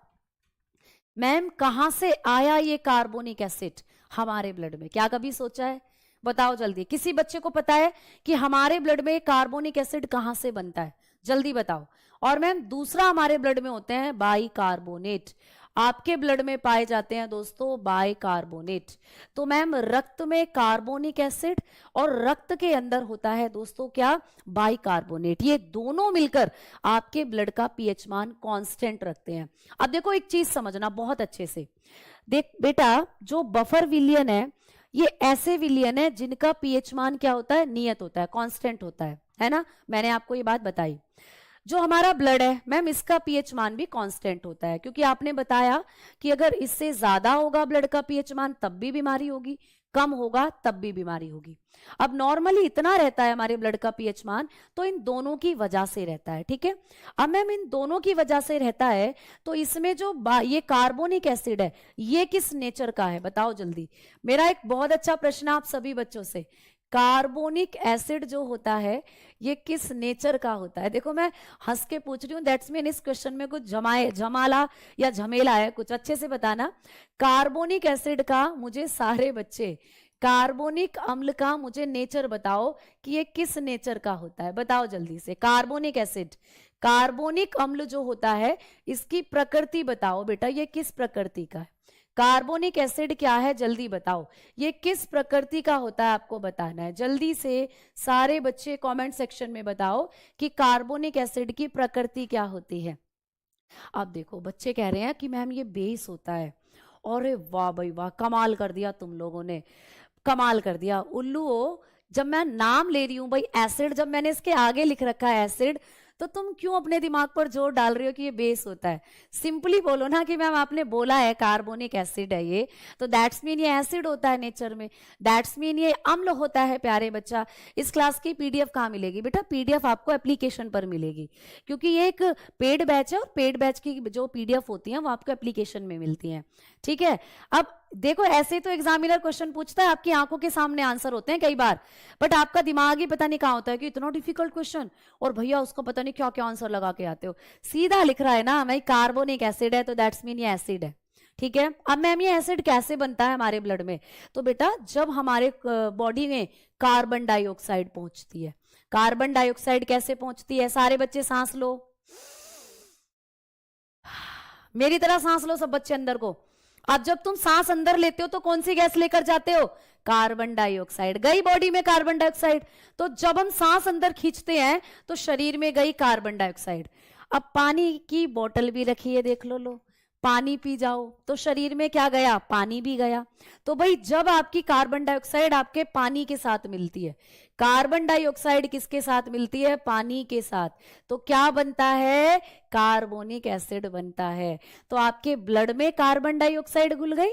मैम, कहां से आया ये कार्बोनिक एसिड हमारे ब्लड में? क्या कभी सोचा है? बताओ जल्दी, किसी बच्चे को पता है कि हमारे ब्लड में कार्बोनिक एसिड कहां से बनता है? जल्दी बताओ। और मैम दूसरा हमारे ब्लड में होते हैं बाइकार्बोनेट। आपके ब्लड में पाए जाते हैं दोस्तों बाइकार्बोनेट। तो मैम रक्त में कार्बोनिक एसिड और रक्त के अंदर होता है दोस्तों क्या? बाइकार्बोनेट। ये दोनों मिलकर आपके ब्लड का पीएच मान कांस्टेंट रखते हैं। अब देखो एक चीज समझना बहुत अच्छे से, देख बेटा, जो बफर विलियन है ये ऐसे विलियन है जिनका पीएच मान क्या होता है? नियत होता है, कांस्टेंट होता है ना? मैंने आपको ये बात बताई। जो हमारा ब्लड है मैम इसका पीएच मान भी कांस्टेंट होता है, क्योंकि आपने बताया कि अगर इससे ज्यादा होगा ब्लड का पीएच मान तब भी बीमारी होगी, कम होगा तब भी बीमारी होगी। अब नॉर्मली इतना रहता है हमारे ब्लड का पीएच मान, तो इन दोनों की वजह से रहता है। ठीक है, अब मैम इन दोनों की वजह से रहता है, तो इसमें जो ये कार्बोनिक एसिड है ये किस नेचर का है? बताओ जल्दी। मेरा एक बहुत अच्छा प्रश्न आप सभी बच्चों से, कार्बोनिक एसिड जो होता है ये किस नेचर का होता है? देखो मैं हंस के पूछ रही हूँ, दैट्स मीन इस क्वेश्चन में कुछ झमाला या झमेला है, कुछ अच्छे से बताना। कार्बोनिक एसिड का मुझे सारे बच्चे, कार्बोनिक अम्ल का मुझे नेचर बताओ कि ये किस नेचर का होता है? बताओ जल्दी से। कार्बोनिक एसिड, कार्बोनिक अम्ल जो होता है इसकी प्रकृति बताओ बेटा, ये किस प्रकृति का है? कार्बोनिक एसिड क्या है जल्दी बताओ, ये किस प्रकृति का होता है? आपको बताना है। जल्दी से सारे बच्चे कमेंट सेक्शन में बताओ कि कार्बोनिक एसिड की प्रकृति क्या होती है। अब देखो बच्चे कह रहे हैं कि मैम ये बेस होता है। अरे वाह भाई वाह, कमाल कर दिया तुम लोगों ने, कमाल कर दिया। उल्लू, जब मैं नाम ले रही हूं भाई एसिड, जब मैंने इसके आगे लिख रखा है एसिड, तो तुम क्यों अपने दिमाग पर जोर डाल रही हो कि ये बेस होता है? सिंपली बोलो ना कि मैम आपने बोला है कार्बोनिक एसिड है ये, तो दैट्स मीन ये एसिड होता है नेचर में, दैट्स मीन ये अम्ल होता है। प्यारे बच्चा, इस क्लास की पीडीएफ कहाँ मिलेगी बेटा? पीडीएफ आपको एप्लीकेशन पर मिलेगी, क्योंकि ये एक पेड बैच है और पेड बैच की जो पीडीएफ होती है वो आपको एप्लीकेशन में मिलती है। ठीक है, अब देखो ऐसे तो एग्जामिनर क्वेश्चन पूछता है, आपकी आंखों के सामने आंसर होते हैं कई बार, बट आपका दिमाग ही पता नहीं कहाँ होता है कि इतना डिफिकल्ट क्वेश्चन और भैया उसको पता नहीं क्या क्या आंसर लगा के आते हो। सीधा लिख रहा है ना भाई कार्बोनिक एसिड है, तो दैट्स मीन ये एसिड है। ठीक है, अब मैम ये एसिड कैसे बनता है हमारे ब्लड में? तो बेटा जब हमारे बॉडी में कार्बन डाइऑक्साइड पहुंचती है। कार्बन डाइऑक्साइड कैसे पहुंचती है? सारे बच्चे सांस लो, मेरी तरह सांस लो सब बच्चे अंदर को। अब जब तुम सांस अंदर लेते हो तो कौन सी गैस लेकर जाते हो? Carbon dioxide. गई बॉडी में कार्बन डाइऑक्साइड, तो जब हम सांस अंदर खींचते हैं तो शरीर में गई कार्बन डाइऑक्साइड। अब पानी की बोतल भी रखी है, देख लो, पानी पी जाओ तो शरीर में क्या गया? पानी भी गया। तो भाई जब आपकी कार्बन डाइऑक्साइड आपके पानी के साथ मिलती है, कार्बन डाइऑक्साइड किसके साथ मिलती है? पानी के साथ, तो क्या बनता है? कार्बोनिक एसिड बनता है। तो आपके ब्लड में कार्बन डाइऑक्साइड घुल गई,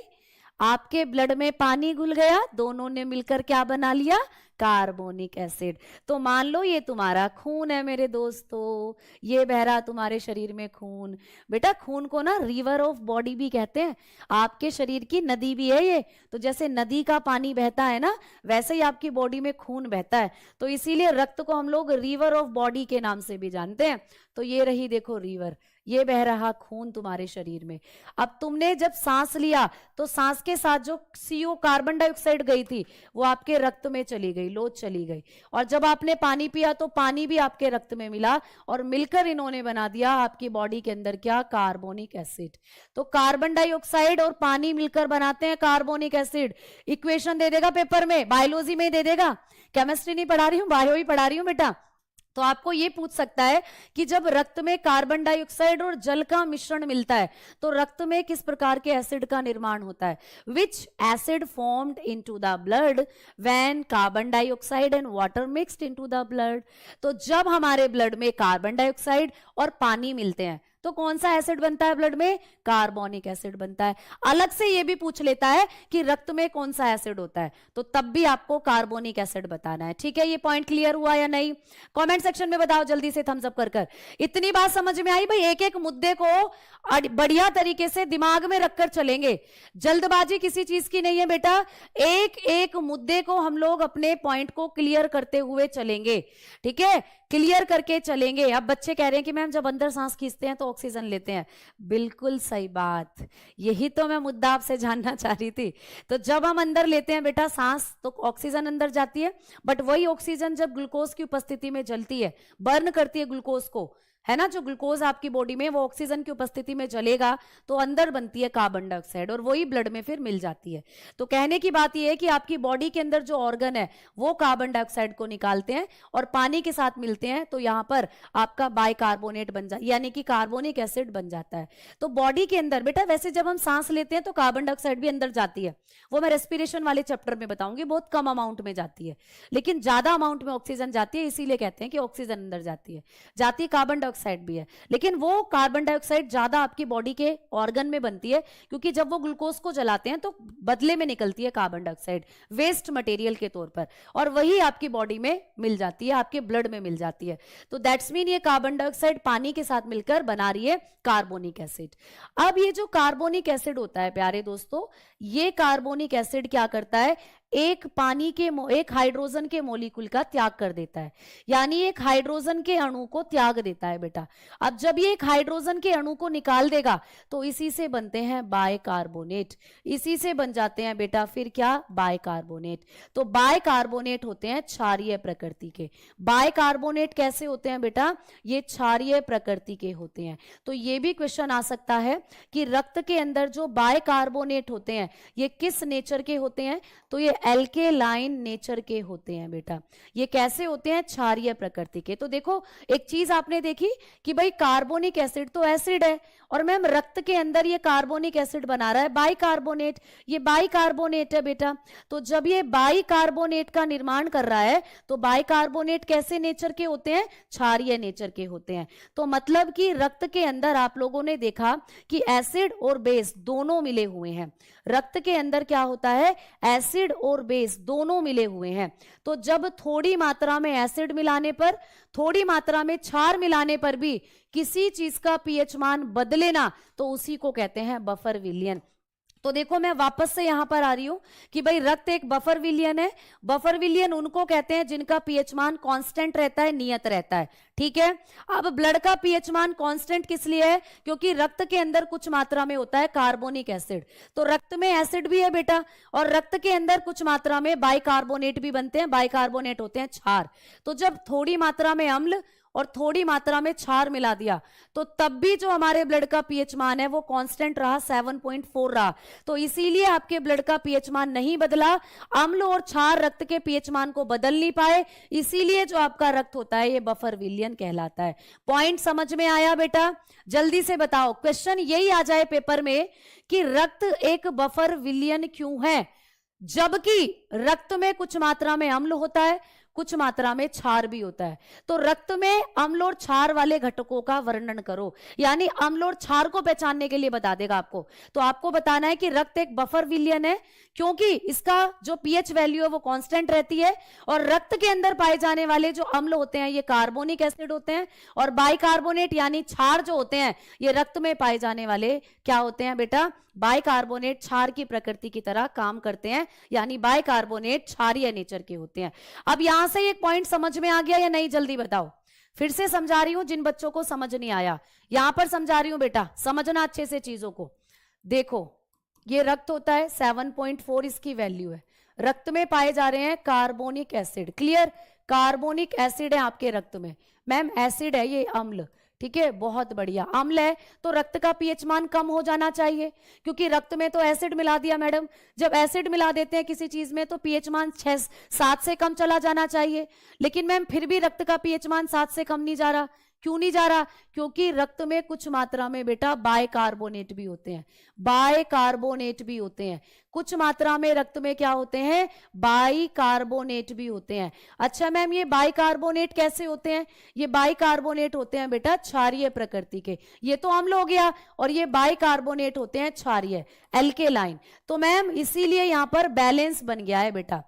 आपके ब्लड में पानी घुल गया, दोनों ने मिलकर क्या बना लिया? Carbonic acid. तो मान लो ये तुम्हारा खून है मेरे दोस्तों, ये बह रहा तुम्हारे शरीर में खून। बेटा खून को ना रिवर ऑफ बॉडी भी कहते हैं, आपके शरीर की नदी भी है ये। तो जैसे नदी का पानी बहता है ना, वैसे ही आपकी बॉडी में खून बहता है, तो इसीलिए रक्त को हम लोग रिवर ऑफ बॉडी के नाम से भी जानते हैं। तो ये रही देखो रिवर, ये बह रहा खून तुम्हारे शरीर में। अब तुमने जब सांस लिया तो सांस के साथ जो CO कार्बन डाइऑक्साइड गई थी वो आपके रक्त में चली गई, लोच चली गई। और जब आपने पानी पिया तो पानी भी आपके रक्त में मिला और मिलकर इन्होंने बना दिया आपकी बॉडी के अंदर क्या? Carbonic acid. तो कार्बन डाइऑक्साइड और पानी मिलकर बनाते हैं कार्बोनिक एसिड। इक्वेशन दे देगा पेपर में, बायोलॉजी में दे देगा, केमिस्ट्री नहीं पढ़ा रही हूं, बायो ही पढ़ा रही हूं बेटा। तो आपको ये पूछ सकता है कि जब रक्त में कार्बन डाइऑक्साइड और जल का मिश्रण मिलता है तो रक्त में किस प्रकार के एसिड का निर्माण होता है? विच acid formed into the blood when carbon dioxide and water mixed into the blood. तो जब हमारे ब्लड में कार्बन डाइऑक्साइड और पानी मिलते हैं तो कौन सा एसिड बनता है ब्लड में? कार्बोनिक एसिड बनता है। अलग से ये भी पूछ लेता है कि रक्त में कौन सा एसिड होता है, तो तब भी आपको कार्बोनिक एसिड बताना है। ठीक है, ये पॉइंट क्लियर हुआ या नहीं? कमेंट सेक्शन में बताओ जल्दी से, थम्स अप कर कर। इतनी बात समझ में आई? भाई एक एक मुद्दे को बढ़िया तरीके से दिमाग में रखकर चलेंगे, जल्दबाजी किसी चीज की नहीं है बेटा। एक एक मुद्दे को हम लोग अपने पॉइंट को क्लियर करते हुए चलेंगे। ठीक है, क्लियर करके चलेंगे। अब बच्चे कह रहे हैं कि मैम जब अंदर सांस खींचते हैं तो ऑक्सीजन लेते हैं। बिल्कुल सही बात, यही तो मैं मुद्दा आपसे जानना चाह रही थी। तो जब हम अंदर लेते हैं बेटा सांस तो ऑक्सीजन अंदर जाती है, बट वही ऑक्सीजन जब ग्लूकोज की उपस्थिति में जलती है, बर्न करती है ग्लूकोज को, है ना, जो ग्लूकोज आपकी बॉडी में वो ऑक्सीजन की उपस्थिति में जलेगा तो अंदर बनती है कार्बन डाइऑक्साइड और वही ब्लड में फिर मिल जाती है। तो कहने की बात यह है कि आपकी बॉडी के अंदर जो ऑर्गन है वो कार्बन डाइऑक्साइड को निकालते हैं और पानी के साथ मिलते हैं, तो यहां पर आपका बाइकार्बोनेट बन जाता है, यानी कि कार्बोनिक एसिड बन जाता है। तो बॉडी के अंदर बेटा वैसे जब हम सांस लेते हैं तो कार्बन डाइऑक्साइड भी अंदर जाती है, वो मैं रेस्पिरेशन वाले चैप्टर में बताऊंगी, बहुत कम अमाउंट में जाती है, लेकिन ज्यादा अमाउंट में ऑक्सीजन जाती है, इसीलिए कहते हैं कि ऑक्सीजन अंदर जाती है। जाती कार्बन डाइऑक्साइड भी है, लेकिन वो कार्बन डाइऑक्साइड ज्यादा आपकी बॉडी के ऑर्गन में बनती है, क्योंकि जब वो ग्लूकोज को जलाते हैं तो बदले में निकलती है कार्बन डाइऑक्साइड वेस्ट मटेरियल के तौर पर, और वही आपकी बॉडी में मिल जाती है, आपके ब्लड में मिल जाती है। तो दैट्स मीन ये कार्बन डाइऑक्साइड पानी के साथ मिलकर बना रही है कार्बोनिक एसिड। अब ये जो कार्बोनिक एसिड होता है प्यारे दोस्तों, ये कार्बोनिक एसिड क्या करता है? एक हाइड्रोजन के मॉलिक्यूल का त्याग कर देता है, यानी एक हाइड्रोजन के अणु को त्याग देता है बेटा। अब जब ये एक हाइड्रोजन के अणु को निकाल देगा तो इसी से बनते हैं बाइकार्बोनेट, इसी से बन जाते हैं बेटा फिर क्या? बाइकार्बोनेट। तो बाइकार्बोनेट होते हैं क्षारीय प्रकृति के। बाइकार्बोनेट कैसे होते हैं बेटा? ये क्षारीय प्रकृति के होते हैं। तो ये भी क्वेश्चन आ सकता है कि रक्त के अंदर जो बाइकार्बोनेट होते हैं ये किस नेचर के होते हैं? तो ये एल्केलाइन नेचर के होते हैं बेटा। ये कैसे होते हैं? क्षारीय प्रकृति के। तो देखो एक चीज आपने देखी कि भाई कार्बोनिक एसिड तो एसिड है, और मैम रक्त के अंदर ये कार्बोनिक एसिड बना रहा है बाइकार्बोनेट, ये बाइकार्बोनेट है बेटा। तो जब ये बाइकार्बोनेट का निर्माण कर रहा है तो बाइकार्बोनेट कैसे नेचर के होते हैं? क्षारीय नेचर के होते हैं। तो मतलब कि रक्त के अंदर आप लोगों ने देखा कि एसिड और बेस दोनों मिले हुए हैं। रक्त के अंदर क्या होता है? एसिड और बेस दोनों मिले हुए हैं। तो जब थोड़ी मात्रा में एसिड मिलाने पर, थोड़ी मात्रा में क्षार मिलाने पर भी किसी चीज का पीएच मान बदले ना, तो उसी को कहते हैं बफर विलयन। तो देखो मैं वापस से यहां पर आ रही हूं कि भाई रक्त एक बफर विलयन है। बफर विलयन उनको कहते हैं जिनका पीएच मान कांस्टेंट रहता है, नियत रहता है, ठीक है। अब ब्लड का पीएच मान कांस्टेंट किस लिए है? क्योंकि रक्त के अंदर कुछ मात्रा में होता है कार्बोनिक एसिड। तो रक्त में एसिड भी है बेटा, और रक्त के अंदर कुछ मात्रा में बाइकार्बोनेट भी बनते हैं। बाइकार्बोनेट होते हैं क्षार। तो जब थोड़ी मात्रा में अम्ल और थोड़ी मात्रा में क्षार मिला दिया तो तब भी जो हमारे ब्लड का पीएच मान है वो कांस्टेंट रहा, 7.4 रहा। तो इसीलिए आपके ब्लड का पीएच मान नहीं बदला। अम्ल और क्षार रक्त के पीएच मान को बदल नहीं पाए, इसीलिए जो आपका रक्त होता है ये बफर विलयन कहलाता है। पॉइंट समझ में आया बेटा? जल्दी से बताओ, क्वेश्चन यही आ जाए पेपर में कि रक्त एक बफर विलयन क्यों है, जबकि रक्त में कुछ मात्रा में अम्ल होता है, कुछ मात्रा में क्षार भी होता है। तो रक्त में अम्ल और क्षार वाले घटकों का वर्णन करो, यानी अम्ल और क्षार को पहचानने के लिए बता देगा आपको। तो आपको बताना है कि रक्त एक बफर विलयन है क्योंकि इसका जो पीएच वैल्यू है वो कांस्टेंट रहती है, और रक्त के अंदर पाए जाने वाले जो अम्ल होते हैं ये कार्बोनिक एसिड होते हैं, और बाइकार्बोनेट यानी क्षार जो होते हैं ये रक्त में पाए जाने वाले क्या होते हैं बेटा? बाइकार्बोनेट क्षार की प्रकृति की तरह काम करते हैं, यानी बाइकार्बोनेट क्षारीय नेचर के होते हैं। अब यहां से एक पॉइंट समझ में आ गया या नहीं? जल्दी बताओ। फिर से समझा रही हूं जिन बच्चों को समझ नहीं आया, यहां पर समझा रही हूं बेटा, समझना अच्छे से चीजों को। देखो ये रक्त होता है, 7.4 इसकी वैल्यू है। रक्त में पाए जा रहे हैं carbonic acid, clear? Carbonic acid है आपके रक्त में। मैम एसिड है ये अम्ल, ठीक है, बहुत बढ़िया। अम्ल है तो रक्त का पीएच मान कम हो जाना चाहिए, क्योंकि रक्त में तो एसिड मिला दिया मैडम। जब एसिड मिला देते हैं किसी चीज में तो पीएच मान 6-7 से कम चला जाना चाहिए। लेकिन मैम फिर भी रक्त का पीएच मान 7 से कम नहीं जा रहा। क्यों नहीं जा रहा? क्योंकि रक्त में कुछ मात्रा में बेटा बाइकार्बोनेट भी होते हैं, बाइकार्बोनेट भी होते हैं। कुछ मात्रा में रक्त में क्या होते हैं? बाइकार्बोनेट भी होते हैं। अच्छा मैम ये बाइकार्बोनेट कैसे होते हैं? ये बाइकार्बोनेट होते हैं बेटा क्षारीय प्रकृति के। ये तो अम्ल हो गया, और ये बाइकार्बोनेट होते हैं क्षारीय, एल्केलाइन। तो मैम इसीलिए यहां पर बैलेंस बन गया है बेटा।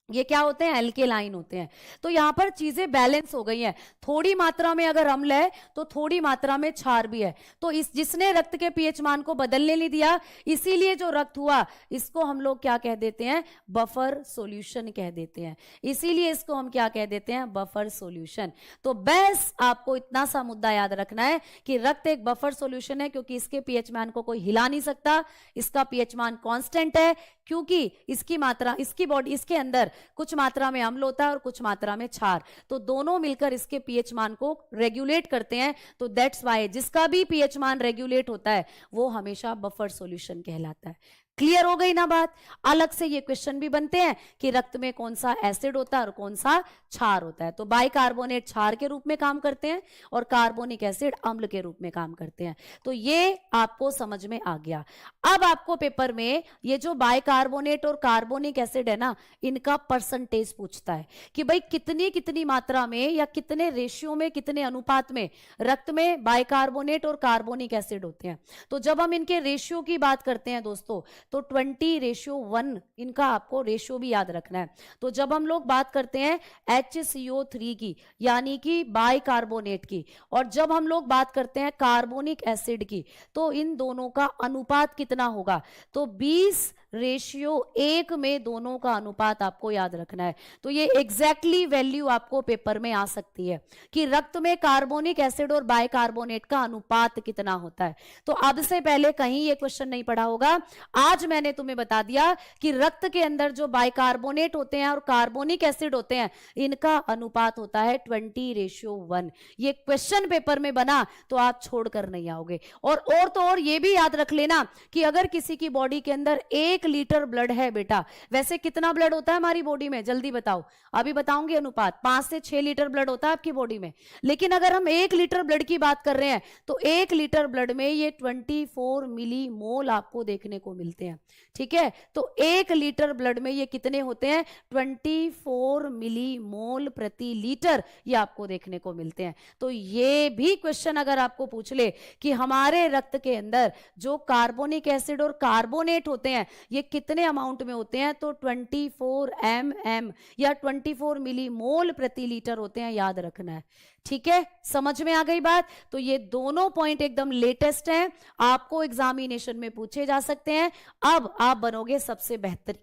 ये क्या होते हैं? एल्केलाइन होते हैं। तो यहां पर चीजें बैलेंस हो गई हैं। थोड़ी मात्रा में अगर अम्ल है तो थोड़ी मात्रा में क्षार भी है। तो इस जिसने रक्त के पीएच मान को बदलने नहीं दिया, इसीलिए जो रक्त हुआ इसको हम लोग क्या कह देते हैं? बफर सॉल्यूशन कह देते हैं। इसीलिए इसको हम क्या कह देते हैं? Buffer solution. तो बस आपको इतना सा मुद्दा याद रखना है कि रक्त एक बफर सॉल्यूशन है क्योंकि इसके पीएच मान को कोई हिला नहीं सकता। इसका पीएच मान कांस्टेंट है क्योंकि इसकी मात्रा, इसकी बॉडी, इसके अंदर कुछ मात्रा में अम्ल होता है और कुछ मात्रा में क्षार, तो दोनों मिलकर इसके पीएच मान को रेगुलेट करते हैं। तो दैट्स वाई जिसका भी पीएच मान रेगुलेट होता है वो हमेशा बफर सॉल्यूशन कहलाता है। क्लियर हो गई ना बात? अलग से ये क्वेश्चन भी बनते हैं कि रक्त में कौन सा एसिड होता है और कौन सा क्षार होता है। तो बाइकार्बोनेट क्षार के रूप में काम करते हैं और कार्बोनिक एसिड अम्ल के रूप में काम करते हैं। तो ये आपको समझ में आ गया। अब आपको पेपर में ये जो बाइकार्बोनेट और कार्बोनिक एसिड है ना, इनका परसेंटेज पूछता है कि भाई कितनी कितनी मात्रा में या कितने रेशियो में, कितने अनुपात में रक्त में बाइकार्बोनेट और कार्बोनिक एसिड होते हैं। तो जब हम इनके रेशियो की बात करते हैं दोस्तों, तो 20:1 इनका आपको रेशियो भी याद रखना है। तो जब हम लोग बात करते हैं HCO3 की, यानी कि बाइकार्बोनेट की, और जब हम लोग बात करते हैं कार्बोनिक एसिड की, तो इन दोनों का अनुपात कितना होगा? तो 20:1 में दोनों का अनुपात आपको याद रखना है। तो ये एग्जैक्टली वैल्यू आपको पेपर में आ सकती है कि रक्त में कार्बोनिक एसिड और बाइकार्बोनेट का अनुपात कितना होता है। तो अब से पहले कहीं ये क्वेश्चन नहीं पढ़ा होगा। आज आज मैंने तुम्हें बता दिया कि रक्त के अंदर जो बाइकार्बोनेट होते हैं और कार्बोनिक एसिड होते हैं, इनका अनुपात होता है 20:1। ये क्वेश्चन पेपर में बना तो आप छोड़कर नहीं आओगे। और तो और ये भी याद रख लेना कि अगर किसी की बॉडी के अंदर 1 लीटर ब्लड है बेटा, वैसे कितना ब्लड होता है हमारी बॉडी में, जल्दी बताओ, अभी बताऊंगी अनुपात, 5 से 6 लीटर ब्लड होता है आपकी बॉडी में। लेकिन अगर हम 1 लीटर ब्लड की बात कर रहे हैं तो 1 लीटर ब्लड में ये 24 मिली मोल आपको देखने को मिलते हैं। ठीक है, तो 1 लीटर ब्लड में ये कितने होते हैं, 24 मिली मोल प्रति लीटर ये आपको देखने को मिलते हैं। तो ये भी क्वेश्चन अगर आपको पूछ ले कि हमारे रक्त के अंदर जो कार्बोनिक एसिड और कार्बोनेट होते हैं ये कितने अमाउंट में होते हैं, तो 24 mm या 24 मिली मोल प्रति लीटर होते हैं, याद रखना है। ठीक है, समझ में आ गई बात। तो ये दोनों पॉइंट एकदम लेटेस्ट हैं, आपको एग्जामिनेशन में पूछे जा सकते हैं। अब आप बनोगे सबसे बेहतर,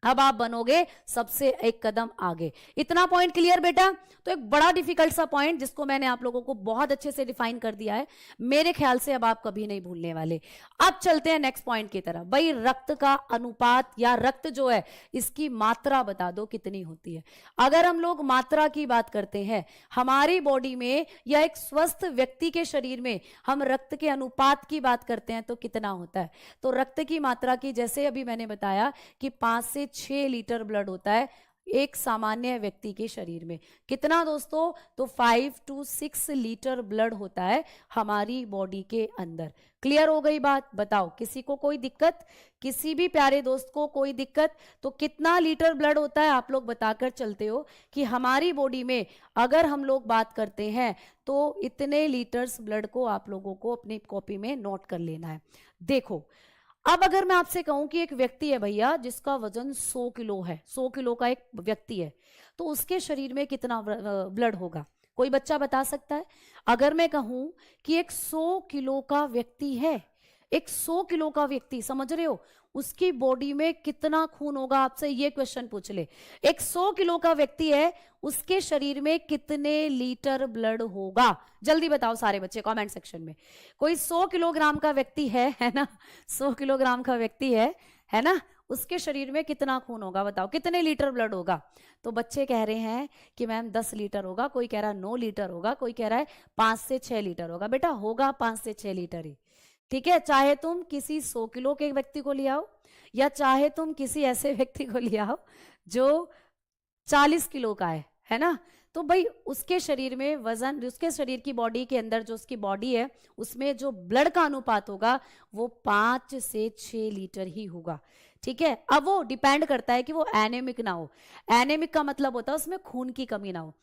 अब आप बनोगे सबसे एक कदम आगे। इतना पॉइंट क्लियर बेटा। तो एक बड़ा डिफिकल्ट सा पॉइंट जिसको मैंने आप लोगों को बहुत अच्छे से डिफाइन कर दिया है, मेरे ख्याल से अब आप कभी नहीं भूलने वाले। अब चलते हैं नेक्स्ट पॉइंट की तरफ। भाई रक्त का अनुपात या रक्त जो है इसकी मात्रा बता दो कितनी होती है। अगर हम लोग मात्रा की बात करते हैं हमारी बॉडी में या एक स्वस्थ व्यक्ति के शरीर में, हम रक्त के अनुपात की बात करते हैं तो कितना होता है। तो रक्त की मात्रा की, जैसे अभी मैंने बताया कि 5 से 6 लीटर ब्लड होता है एक सामान्य व्यक्ति के शरीर में। कितना दोस्तों, तो 5 to 6 लीटर ब्लड होता है हमारी बॉडी के अंदर। क्लियर हो गई बात। बताओ किसी को कोई दिक्कत, किसी भी प्यारे दोस्त को कोई दिक्कत। तो कितना लीटर ब्लड होता है आप लोग बताकर चलते हो कि हमारी बॉडी में अगर हम लोग बात करते हैं तो इतने लीटर्स ब्लड को आप लोगों को अपनी कॉपी में नोट कर लेना है। देखो अब अगर मैं आपसे कहूं कि एक व्यक्ति है भैया जिसका वजन 100 किलो है, 100 किलो का एक व्यक्ति है, तो उसके शरीर में कितना ब्लड होगा, कोई बच्चा बता सकता है। अगर मैं कहूं कि एक 100 किलो का व्यक्ति है, एक 100 किलो का व्यक्ति, समझ रहे हो, उसकी बॉडी में कितना खून होगा, आपसे ये क्वेश्चन पूछ ले। एक 100 किलो का व्यक्ति है, उसके शरीर में कितने लीटर ब्लड होगा, जल्दी बताओ सारे बच्चे कमेंट सेक्शन में। कोई 100 किलोग्राम का व्यक्ति है ना, 100 किलोग्राम का व्यक्ति है ना, उसके शरीर में कितना खून होगा, बताओ कितने लीटर ब्लड होगा। तो बच्चे कह रहे हैं कि मैम 10 लीटर होगा, कोई कह रहा है 9 लीटर होगा, कोई कह रहा है 5 से 6 लीटर होगा। बेटा होगा 5 से 6 लीटर ही। ठीक है, चाहे तुम किसी 100 किलो के व्यक्ति को ले आओ या चाहे तुम किसी ऐसे व्यक्ति को ले आओ जो 40 किलो का है ना, तो भाई उसके शरीर में वजन, उसके शरीर की बॉडी के अंदर जो उसकी बॉडी है उसमें जो ब्लड का अनुपात होगा वो 5 से 6 लीटर ही होगा। ठीक है, अब वो डिपेंड करता है कि वो एनेमिक ना हो। एनेमिक का मतलब होता है उसमें खून की कमी ना हो।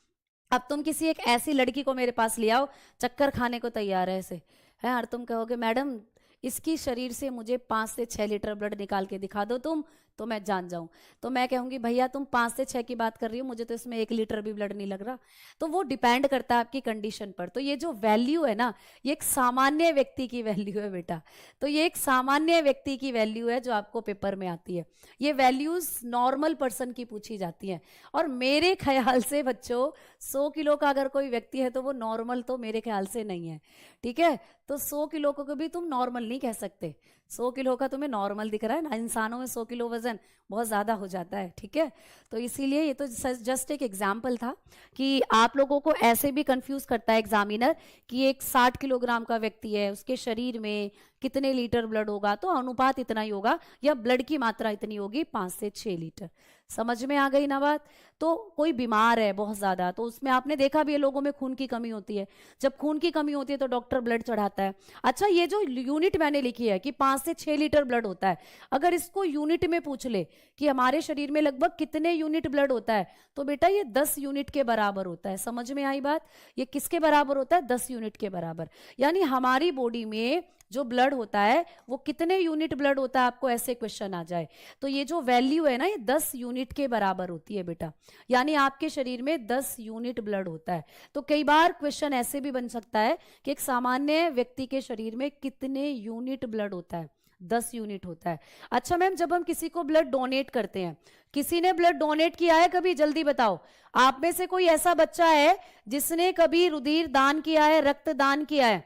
अब तुम किसी एक ऐसी लड़की को मेरे पास ले आओ, चक्कर खाने को तैयार है ऐसे है, और तुम कहोगे मैडम इसकी शरीर से मुझे 5 से 6 लीटर ब्लड निकाल के दिखा दो तुम, तो मैं जान जाऊं। तो मैं कहूंगी भैया तुम 5 से 6 की बात कर रही हो, मुझे तो इसमें 1 लीटर भी ब्लड नहीं लग रहा। तो वो डिपेंड करता है आपकी कंडीशन पर। तो ये जो वैल्यू है ना, ये एक सामान्य व्यक्ति की वैल्यू है बेटा। तो ये एक सामान्य व्यक्ति की वैल्यू है जो आपको पेपर में आती है। ये वैल्यूज नॉर्मल पर्सन की पूछी जाती हैं। और मेरे ख्याल से बच्चों 100 किलो का अगर कोई व्यक्ति है तो वो नॉर्मल तो मेरे ख्याल से नहीं है। ठीक है, तो 100 किलो को भी तुम नॉर्मल नहीं कह सकते। 100 किलो का तुम्हें नॉर्मल दिख रहा है ना, इंसानों में 100 किलो वजन बहुत ज़्यादा हो जाता है। ठीक है, तो इसीलिए ये तो जस्ट एक एग्जाम्पल था कि आप लोगों को ऐसे भी कंफ्यूज करता है एग्जामिनर कि एक 60 किलोग्राम का व्यक्ति है, उसके शरीर में कितने लीटर ब्लड होगा, तो अनुपात इतना ही होगा या ब्लड की मात्रा इतनी होगी 5 से 6 लीटर। समझ में आ गई ना बात। तो कोई बीमार है बहुत ज्यादा, तो उसमें आपने देखा भी है लोगों में खून की कमी होती है। जब खून की कमी होती है तो डॉक्टर ब्लड चढ़ाता है। अच्छा, ये जो यूनिट मैंने लिखी है कि 5 से 6 लीटर ब्लड होता है, अगर इसको यूनिट में पूछ ले कि हमारे शरीर में लगभग कितने यूनिट ब्लड होता है, तो बेटा ये 10 यूनिट के बराबर होता है। समझ में आई बात। ये किसके बराबर होता है, 10 यूनिट के बराबर। यानी हमारी बॉडी में जो ब्लड होता है वो कितने यूनिट ब्लड होता है, आपको ऐसे क्वेश्चन आ जाए तो ये जो वैल्यू है ना, ये 10 यूनिट के बराबर होती है बेटा। यानी आपके शरीर में 10 यूनिट ब्लड होता है। तो कई बार क्वेश्चन ऐसे भी बन सकता है कि एक सामान्य व्यक्ति के शरीर में कितने यूनिट ब्लड होता है, 10 यूनिट होता है। अच्छा मैम, जब हम किसी को ब्लड डोनेट करते हैं, किसी ने ब्लड डोनेट किया है कभी, जल्दी बताओ। आप में से कोई ऐसा बच्चा है जिसने कभी रुधिर दान किया है, रक्त दान किया है?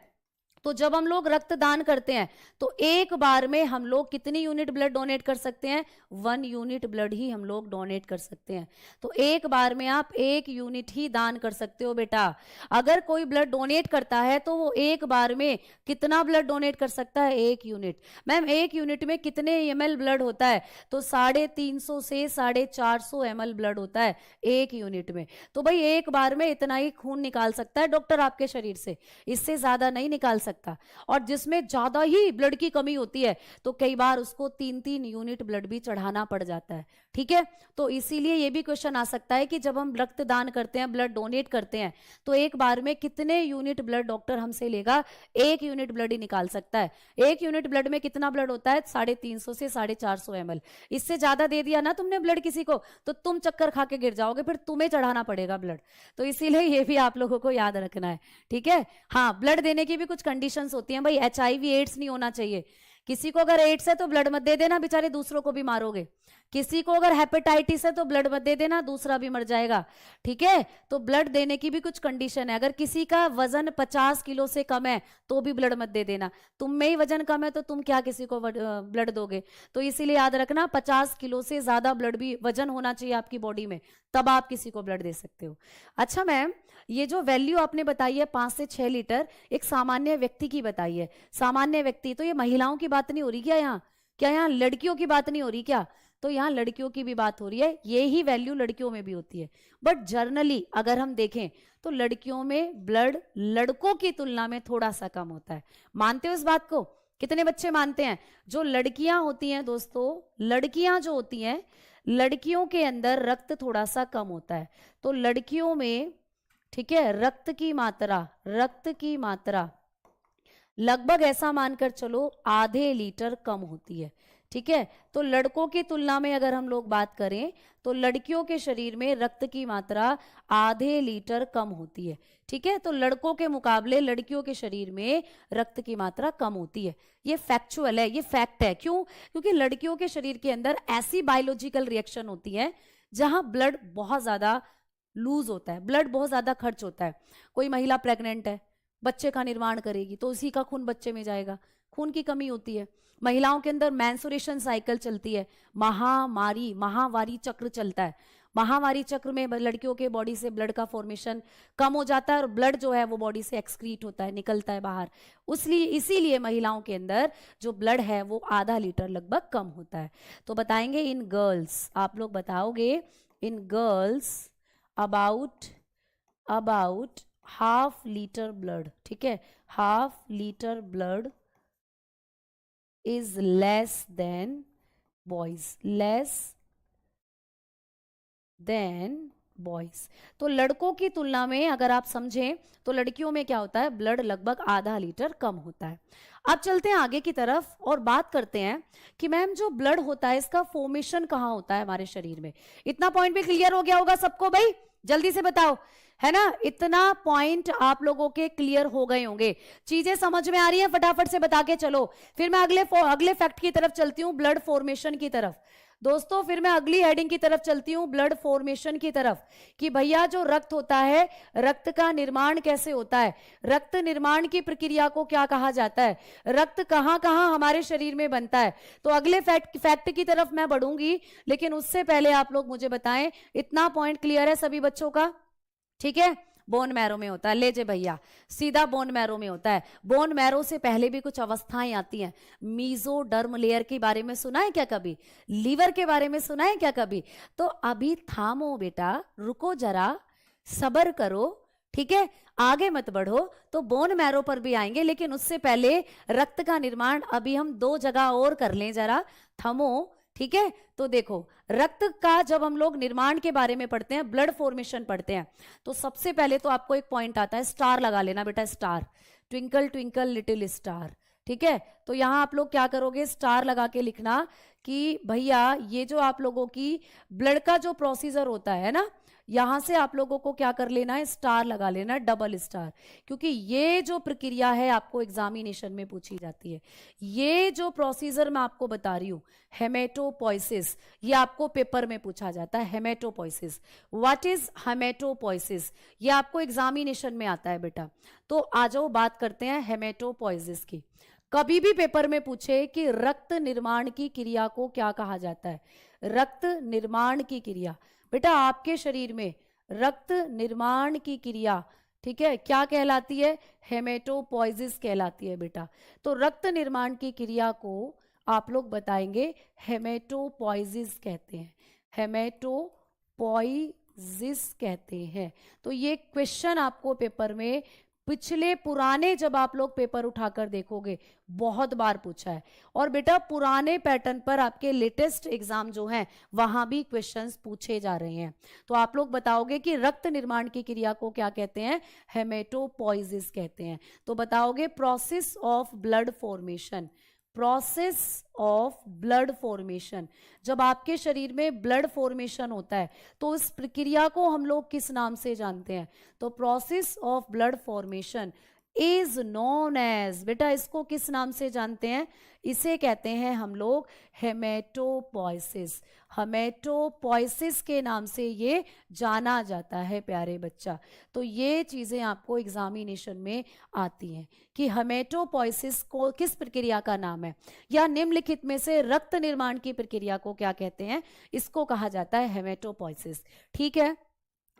तो जब हम लोग रक्तदान करते हैं तो एक बार में हम लोग कितनी यूनिट ब्लड डोनेट कर सकते हैं? 1 यूनिट ब्लड ही हम लोग डोनेट कर सकते हैं। तो एक बार में आप 1 यूनिट ही दान कर सकते हो बेटा। अगर कोई ब्लड डोनेट करता है तो वो एक बार में कितना ब्लड डोनेट कर सकता है? 1 यूनिट। मैम 1 यूनिट में कितने ml ब्लड होता है? तो 350 से 450 ml ब्लड होता है 1 यूनिट में। तो भाई एक बार में इतना ही खून निकाल सकता है डॉक्टर आपके शरीर से, इससे ज्यादा नहीं निकाल सकता। और जिसमें ज्यादा ही ब्लड की कमी होती है तो कई बार उसको 3-3 यूनिट ब्लड भी चढ़ाना पड़ जाता है। ठीक है, तो इसीलिए ये भी क्वेश्चन आ सकता है कि जब हम रक्तदान करते हैं, ब्लड डोनेट करते हैं, तो एक बार में कितने यूनिट ब्लड डॉक्टर हमसे लेगा? 1 यूनिट ब्लड ही निकाल सकता है। 1 यूनिट ब्लड में कितना ब्लड होता है? 350 से 450 ml। इससे ज्यादा दे दिया ना तुमने ब्लड किसी को तो तुम चक्कर खा के गिर जाओगे, फिर तुम्हें चढ़ाना पड़ेगा ब्लड। तो इसीलिए ये भी आप लोगों को याद रखना है। ठीक है, हाँ, ब्लड देने की भी कुछ कंडीशंस होती हैं भाई। HIV एड्स नहीं होना चाहिए। किसी को अगर एड्स है तो ब्लड मत दे देना, बेचारे दूसरों को भी मारोगे। किसी को अगर हेपेटाइटिस है तो ब्लड मत दे देना, दूसरा भी मर जाएगा। ठीक है, तो ब्लड देने की भी कुछ कंडीशन है। अगर किसी का वजन 50 किलो से कम है तो भी ब्लड मत दे देना। तुम में ही वजन कम है तो तुम क्या किसी को ब्लड दोगे? तो इसीलिए याद रखना 50 किलो से ज्यादा ब्लड भी वजन होना चाहिए आपकी बॉडी में, तब आप किसी को ब्लड दे सकते हो। अच्छा मैम, ये जो वैल्यू आपने बताई है 5 से 6 लीटर, एक सामान्य व्यक्ति की बताई है। सामान्य व्यक्ति, तो ये महिलाओं की बात नहीं हो रही क्या यहाँ? क्या यहाँ लड़कियों की बात नहीं हो रही क्या? तो यहाँ लड़कियों की भी बात हो रही है। ये ही वैल्यू लड़कियों में भी होती है, बट जर्नली अगर हम देखें तो लड़कियों में ब्लड लड़कों की तुलना में थोड़ा सा कम होता है। मानते हो इस बात को? कितने बच्चे मानते हैं? जो लड़कियां होती हैं दोस्तों, लड़कियां जो होती हैं, लड़कियों के अंदर रक्त थोड़ा सा कम होता है। तो लड़कियों में, ठीक है, रक्त की मात्रा लगभग ऐसा मानकर चलो आधे लीटर कम होती है। ठीक है, तो लड़कों की तुलना में अगर हम लोग बात करें तो लड़कियों के शरीर में रक्त की मात्रा आधे लीटर कम होती है। ठीक है, तो लड़कों के मुकाबले लड़कियों के शरीर में रक्त की मात्रा कम होती है। ये फैक्चुअल है, ये फैक्ट है। क्यों? क्योंकि लड़कियों के शरीर के अंदर ऐसी बायोलॉजिकल रिएक्शन होती है जहां ब्लड बहुत ज्यादा लूज होता है, ब्लड बहुत ज्यादा खर्च होता है। कोई महिला प्रेग्नेंट है, बच्चे का निर्माण करेगी तो उसी का खून बच्चे में जाएगा, खून की कमी होती है। महिलाओं के अंदर मेंसुरेशन साइकिल चलती है, माहवारी चक्र चलता है। माहवारी चक्र में लड़कियों के बॉडी से ब्लड का फॉर्मेशन कम हो जाता है और ब्लड जो है वो बॉडी से एक्सक्रीट होता है, निकलता है बाहर। इसीलिए महिलाओं के अंदर जो ब्लड है वो आधा लीटर लगभग कम होता है। तो बताएंगे इन गर्ल्स, आप लोग बताओगे in girls about half litre blood. ठीक है, half litre blood is less than boys. तो लड़कों की तुलना में अगर आप समझें तो लड़कियों में क्या होता है? ब्लड लगभग आधा लीटर कम होता है। अब चलते हैं आगे की तरफ और बात करते हैं कि मैम जो ब्लड होता है इसका फॉर्मेशन कहाँ होता है हमारे शरीर में। इतना पॉइंट भी क्लियर हो गया होगा सबको भाई? जल्दी से बताओ, है ना? इतना पॉइंट आप लोगों के क्लियर हो गए होंगे, चीजें समझ में आ रही हैं? फटाफट से बता के चलो, फिर मैं अगले फैक्ट की तरफ चलती हूँ, ब्लड फॉर्मेशन की तरफ। दोस्तों फिर मैं अगली हेडिंग की तरफ चलती हूँ, ब्लड फॉर्मेशन की तरफ, कि भैया जो रक्त होता है, रक्त का निर्माण कैसे होता है, रक्त निर्माण की प्रक्रिया को क्या कहा जाता है, रक्त कहाँ कहाँ हमारे शरीर में बनता है। तो अगले फैक्ट की तरफ मैं बढ़ूंगी, लेकिन उससे पहले आप लोग मुझे बताएं, इतना पॉइंट क्लियर है सभी बच्चों का? ठीक है, बोन मैरो में होता है। ले जे भैया, सीधा बोन मैरो में होता है। बोन मैरो से पहले भी कुछ अवस्थाएं आती हैं। मीजोडर्म लेयर के बारे में सुना है क्या कभी? लीवर के बारे में सुना है क्या कभी? तो अभी थामो बेटा, रुको जरा, सब्र करो। ठीक है, आगे मत बढ़ो, तो बोन मैरो पर भी आएंगे, लेकिन उससे पहले रक्त का निर्माण अभी हम 2 जगह और कर लें, जरा थमो। ठीक है, तो देखो, रक्त का जब हम लोग निर्माण के बारे में पढ़ते हैं, ब्लड फॉर्मेशन पढ़ते हैं, तो सबसे पहले तो आपको एक पॉइंट आता है, स्टार लगा लेना बेटा, star, twinkle twinkle little star. ठीक है, तो यहां आप लोग क्या करोगे? स्टार लगा के लिखना कि भैया ये जो आप लोगों की ब्लड का जो प्रोसीजर होता है ना, यहां से आप लोगों को क्या कर लेना है, स्टार लगा लेना है, डबल स्टार, क्योंकि ये जो प्रक्रिया है आपको एग्जामिनेशन में पूछी जाती है। ये जो प्रोसीजर मैं आपको बता रही हूं, हेमेटोपोइसिस, ये आपको पेपर में पूछा जाता है। हेमेटोपोइसिस, व्हाट इज हेमेटोपोइसिस, ये आपको एग्जामिनेशन में आता है बेटा। तो आ जाओ बात करते हैं हेमेटोपोइसिस की। कभी भी पेपर में पूछे कि रक्त निर्माण की क्रिया को क्या कहा जाता है, रक्त निर्माण की क्रिया, बेटा आपके शरीर में रक्त निर्माण की क्रिया, ठीक है, क्या कहलाती है, हेमेटोपोइसिस कहलाती है बेटा। तो रक्त निर्माण की क्रिया को आप लोग बताएंगे हेमेटोपोइसिस कहते हैं, हेमेटोपोइसिस कहते हैं। तो ये क्वेश्चन आपको पेपर में पिछले पुराने, जब आप लोग पेपर उठाकर देखोगे, बहुत बार पूछा है। और बेटा पुराने पैटर्न पर आपके लेटेस्ट एग्जाम जो हैं वहां भी क्वेश्चंस पूछे जा रहे हैं। तो आप लोग बताओगे कि रक्त निर्माण की क्रिया को क्या कहते हैं, हेमेटोपोइसिस कहते हैं। तो बताओगे process of blood formation, process of blood formation. जब आपके शरीर में ब्लड फॉर्मेशन होता है तो इस प्रक्रिया को हम लोग किस नाम से जानते हैं, तो process of blood formation is known as, बेटा इसको किस नाम से जानते हैं, इसे कहते हैं हम लोग हेमेटोपोइसिस। हेमेटोपोइसिस के नाम से ये जाना जाता है प्यारे बच्चा। तो ये चीजें आपको एग्जामिनेशन में आती हैं कि हेमेटोपोइसिस को किस प्रक्रिया का नाम है, या निम्नलिखित में से रक्त निर्माण की प्रक्रिया को क्या कहते हैं, इसको कहा जाता है हेमेटोपोइसिस। ठीक है,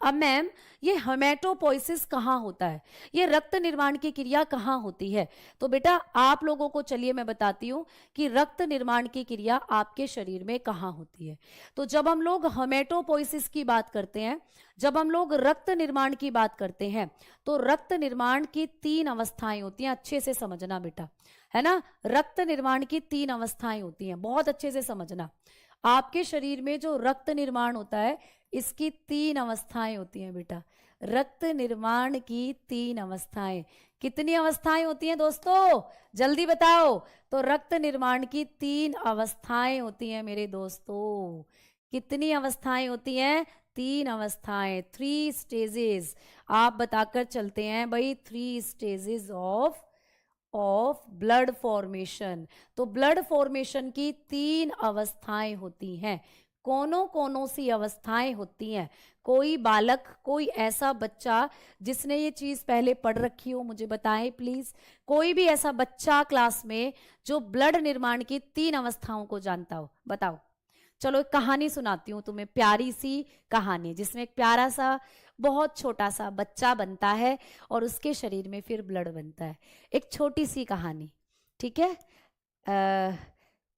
अब मैम ये हेमेटोपोइसिस कहाँ होता है, ये रक्त निर्माण की क्रिया कहाँ होती है, तो बेटा आप लोगों को चलिए मैं बताती हूँ कि रक्त निर्माण की क्रिया आपके शरीर में कहाँ होती है। तो जब हम लोग हेमेटोपोइसिस की बात करते हैं, जब हम लोग रक्त निर्माण की बात करते हैं, तो रक्त निर्माण की 3 अवस्थाएं होती हैं, अच्छे से समझना बेटा, है ना। रक्त निर्माण की 3 अवस्थाएं होती हैं, बहुत अच्छे से समझना। आपके शरीर में जो रक्त निर्माण होता है इसकी 3 अवस्थाएं होती हैं बेटा। रक्त निर्माण की 3 अवस्थाएं, कितनी अवस्थाएं होती हैं दोस्तों, जल्दी बताओ। तो रक्त निर्माण की 3 अवस्थाएं होती हैं मेरे दोस्तों। कितनी अवस्थाएं होती हैं, 3 अवस्थाएं, 3 स्टेजेस। आप बताकर चलते हैं भाई, 3 स्टेजेस ऑफ ब्लड फॉर्मेशन। तो ब्लड फॉर्मेशन की 3 अवस्थाएं होती हैं। कौनों सी अवस्थाएं होती हैं, कोई बालक, कोई ऐसा बच्चा जिसने ये चीज पहले पढ़ रखी हो, मुझे बताएं प्लीज। कोई भी ऐसा बच्चा क्लास में जो ब्लड निर्माण की 3 अवस्थाओं को जानता हो, बताओ। चलो एक कहानी सुनाती हूँ तुम्हें, प्यारी सी कहानी, जिसमें एक प्यारा सा बहुत छोटा सा बच्चा बनता है और उसके शरीर में फिर ब्लड बनता है। एक छोटी सी कहानी, ठीक है।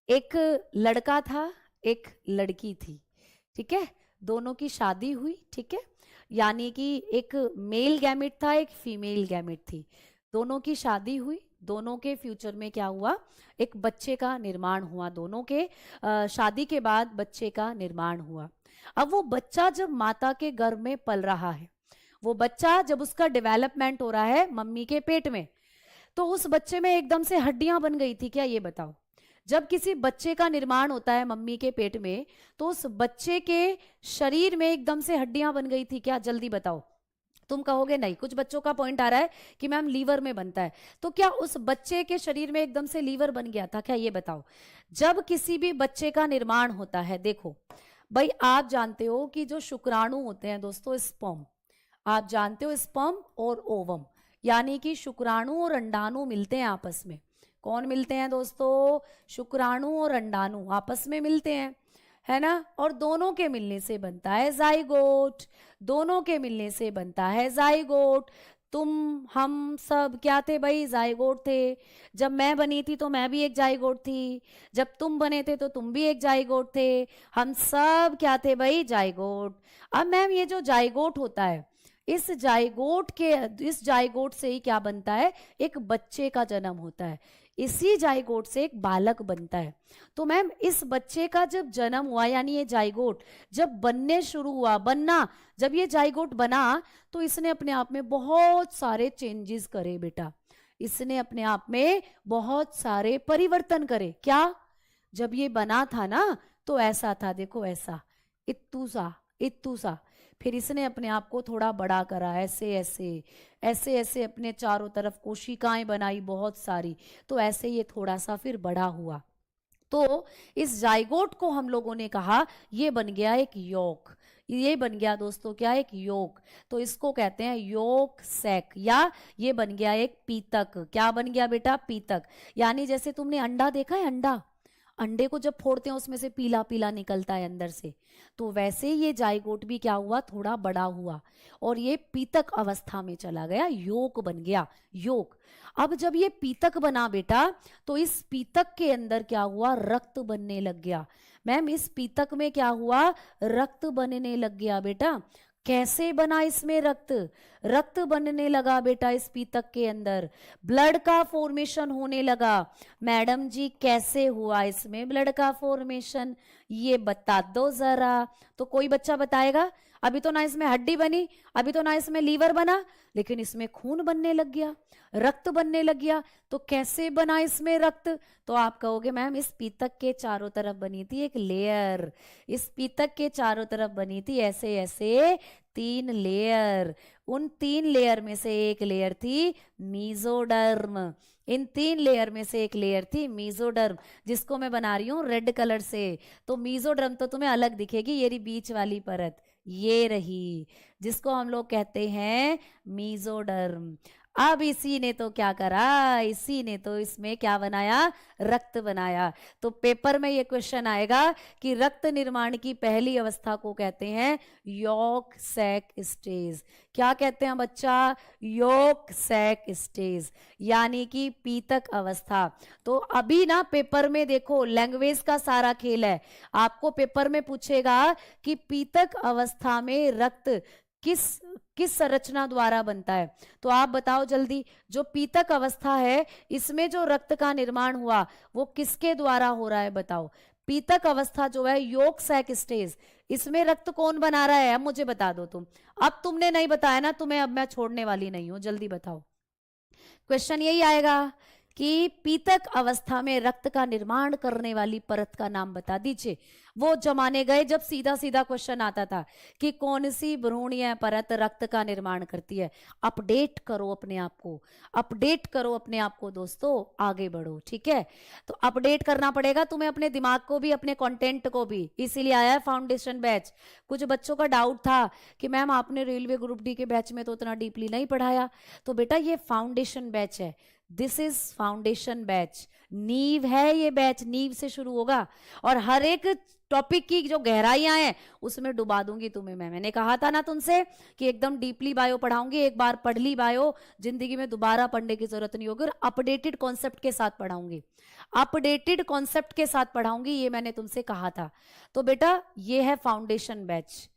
एक लड़का था, एक लड़की थी, ठीक है, दोनों की शादी हुई, ठीक है, यानी कि एक मेल गैमेट था, एक फीमेल गैमेट थी, दोनों की शादी हुई, दोनों के फ्यूचर में क्या हुआ, एक बच्चे का निर्माण हुआ, दोनों के शादी के बाद बच्चे का निर्माण हुआ। अब वो बच्चा जब माता के गर्भ में पल रहा है, वो बच्चा जब उसका डेवलपमेंट हो रहा है मम्मी के पेट में, तो उस बच्चे में एकदम से हड्डियां बन गई थी क्या, ये बताओ। जब किसी बच्चे का निर्माण होता है मम्मी के पेट में, तो उस बच्चे के शरीर में एकदम से हड्डियां बन गई थी क्या, जल्दी बताओ। तुम कहोगे नहीं, कुछ बच्चों का पॉइंट आ रहा है कि मैम लीवर में बनता है, तो क्या उस बच्चे के शरीर में एकदम से लीवर बन गया था क्या, ये बताओ। जब किसी भी बच्चे का निर्माण होता है, देखो भाई आप जानते हो कि जो शुक्राणु होते हैं दोस्तों, स्पर्म, आप जानते हो स्पर्म और ओवम, यानी कि शुक्राणु और अंडाणु मिलते हैं आपस में। कौन मिलते हैं दोस्तों, शुक्राणु और अंडाणु आपस में मिलते हैं, है ना। और दोनों के मिलने से बनता है जाइगोट, दोनों के मिलने से बनता है जाइगोट। तुम हम सब क्या थे भाई, जाइगोट थे। जब मैं बनी थी तो मैं भी एक जाइगोट थी, जब तुम बने थे तो तुम भी एक जाइगोट थे, हम सब क्या थे भाई, जाइगोट। अब मैम ये जो जाइगोट होता है, इस जाइगोट से ही क्या बनता है, एक बच्चे का जन्म होता है, इसी जाइगोट से एक बालक बनता है। तो मैम इस बच्चे का जब जन्म हुआ, यानी ये जाइगोट जब बनने शुरू हुआ, बनना, जब ये जाइगोट बना तो इसने अपने आप में बहुत सारे चेंजेस करे बेटा, इसने अपने आप में बहुत सारे परिवर्तन करे। क्या, जब ये बना था ना तो ऐसा था, देखो ऐसा इत्तू सा, फिर इसने अपने आप को थोड़ा बड़ा करा, ऐसे ऐसे ऐसे ऐसे अपने चारों तरफ कोशिकाएं बनाई बहुत सारी, तो ऐसे ये थोड़ा सा फिर बड़ा हुआ। तो इस जाइगोट को हम लोगों ने कहा ये बन गया एक योक, ये बन गया दोस्तों क्या, एक योक। तो इसको कहते हैं योक सैक, या ये बन गया एक पीतक। क्या बन गया बेटा, पीतक। यानी जैसे तुमने अंडा देखा है, अंडा, अंडे को जब फोड़ते हैं उसमें से पीला पीला निकलता है अंदर से, तो वैसे ही ये जाइगोट भी क्या हुआ, थोड़ा बड़ा हुआ और ये पीतक अवस्था में चला गया, योक बन गया, योक। अब जब ये पीतक बना बेटा, तो इस पीतक के अंदर क्या हुआ, रक्त बनने लग गया। मैम इस पीतक में क्या हुआ, रक्त बनने लग गया बेटा। कैसे बना इसमें रक्त, रक्त बनने लगा बेटा इस पीतक के अंदर, ब्लड का फॉर्मेशन होने लगा। मैडम जी कैसे हुआ इसमें ब्लड का फॉर्मेशन, ये बता दो जरा। तो कोई बच्चा बताएगा, अभी तो ना इसमें हड्डी बनी, अभी तो ना इसमें लीवर बना, लेकिन इसमें खून बनने लग गया, रक्त बनने लग गया। तो कैसे बना इसमें रक्त, तो आप कहोगे मैम इस पीतक के चारों तरफ बनी थी एक लेयर, इस पीतक के चारों तरफ बनी थी ऐसे ऐसे 3 लेयर। उन 3 लेयर में से एक लेयर थी मीजोडर्म, इन 3 लेयर में से एक लेयर थी मीजोडर्म, जिसको मैं बना रही हूँ रेड कलर से। तो मीजोडर्म तो तुम्हें अलग दिखेगी, ये रही बीच वाली परत, ये रही, जिसको हम लोग कहते हैं मीजोडर्म। अब इसी ने तो क्या करा, इसी ने तो इसमें क्या बनाया, रक्त बनाया। तो पेपर में ये क्वेश्चन आएगा कि रक्त निर्माण की पहली अवस्था को कहते हैं यॉक सैक स्टेज। क्या कहते हैं बच्चा, यॉक सैक स्टेज, यानी कि पीतक अवस्था। तो अभी ना पेपर में देखो लैंग्वेज का सारा खेल है, आपको पेपर में पूछेगा कि पीतक अवस्था में रक्त किस किस संरचना द्वारा बनता है। तो आप बताओ जल्दी, जो पीतक अवस्था है इसमें जो रक्त का निर्माण हुआ वो किसके द्वारा हो रहा है, बताओ। पीतक अवस्था जो है यॉक सैक स्टेज, इसमें रक्त कौन बना रहा है, अब मुझे बता दो तुम। अब तुमने नहीं बताया ना, तुम्हें अब मैं छोड़ने वाली नहीं हूं, जल्दी बताओ। क्वेश्चन यही आएगा कि पीतक अवस्था में रक्त का निर्माण करने वाली परत का नाम बता दीजिए। वो जमाने गए जब सीधा सीधा क्वेश्चन आता था कि कौन सी भ्रूणीय परत रक्त का निर्माण करती है। अपडेट करो अपने आप को, अपडेट करो अपने आप को दोस्तों, आगे बढ़ो, ठीक है। तो अपडेट करना पड़ेगा तुम्हें अपने दिमाग को भी, अपने कंटेंट को भी, इसीलिए आया है फाउंडेशन बैच। कुछ बच्चों का डाउट था कि मैम आपने रेलवे ग्रुप डी के बैच में तो उतना डीपली नहीं पढ़ाया। तो बेटा ये फाउंडेशन बैच है, दिस इज फाउंडेशन बैच, नींव है ये बैच, नींव से शुरू होगा और हर एक टॉपिक की जो गहराइयां हैं उसमें डुबा दूंगी तुम्हें मैं। मैंने कहा था ना तुमसे कि एकदम डीपली बायो पढ़ाऊंगी, एक बार पढ़ ली बायो जिंदगी में दोबारा पढ़ने की जरूरत नहीं होगी, और अपडेटेड कॉन्सेप्ट के साथ पढ़ाऊंगी, अपडेटेड कॉन्सेप्ट के साथ पढ़ाऊंगी, ये मैंने तुमसे कहा था। तो बेटा ये है फाउंडेशन बैच,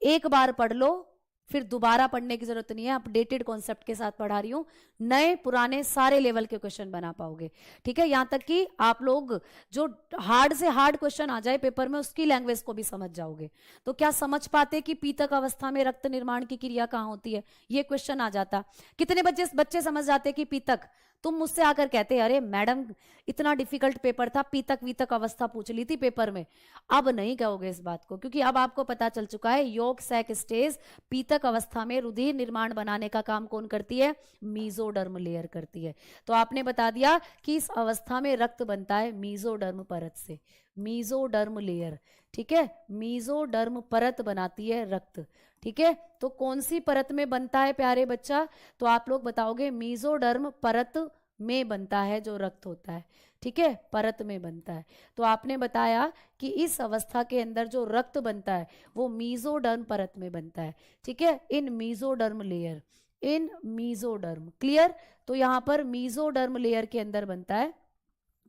एक बार पढ़ लो फिर दोबारा पढ़ने की जरूरत नहीं है, अपडेटेड कॉन्सेप्ट के साथ पढ़ा रही हूँ, नए पुराने सारे लेवल के क्वेश्चन बना पाओगे, ठीक है। यहां तक कि आप लोग जो हार्ड से हार्ड क्वेश्चन आ जाए पेपर में उसकी लैंग्वेज को भी समझ जाओगे। तो क्या समझ पाते कि पीतक अवस्था में रक्त निर्माण की क्रिया कहाँ होती है, ये क्वेश्चन आ जाता। कितने बच्चे समझ जाते कि पीतक, तुम मुझसे आकर कहते अरे मैडम इतना डिफिकल्ट पेपर था, पीतक वीतक अवस्था पूछ ली थी पेपर में। अब नहीं कहोगे इस बात को, क्योंकि अब आपको पता चल चुका है यॉक सैक स्टेज, पीतक अवस्था में रुधिर निर्माण बनाने का काम कौन करती है, मीजोडर्म लेयर करती है। तो आपने बता दिया कि इस अवस्था में रक्त बनता है मीजोडर्म परत से, मीजोडर्म लेयर, ठीक है, मीजोडर्म परत बनाती है रक्त, ठीक है। तो कौन सी परत में बनता है प्यारे बच्चा, तो आप लोग बताओगे मीजोडर्म परत में बनता है जो रक्त होता है, ठीक है, परत में बनता है। तो आपने बताया कि इस अवस्था के अंदर जो रक्त बनता है वो मीजोडर्म परत में बनता है, ठीक है, इन मीजोडर्म लेयर, इन मीजोडर्म, क्लियर। तो यहां पर मीजोडर्म लेयर के अंदर बनता है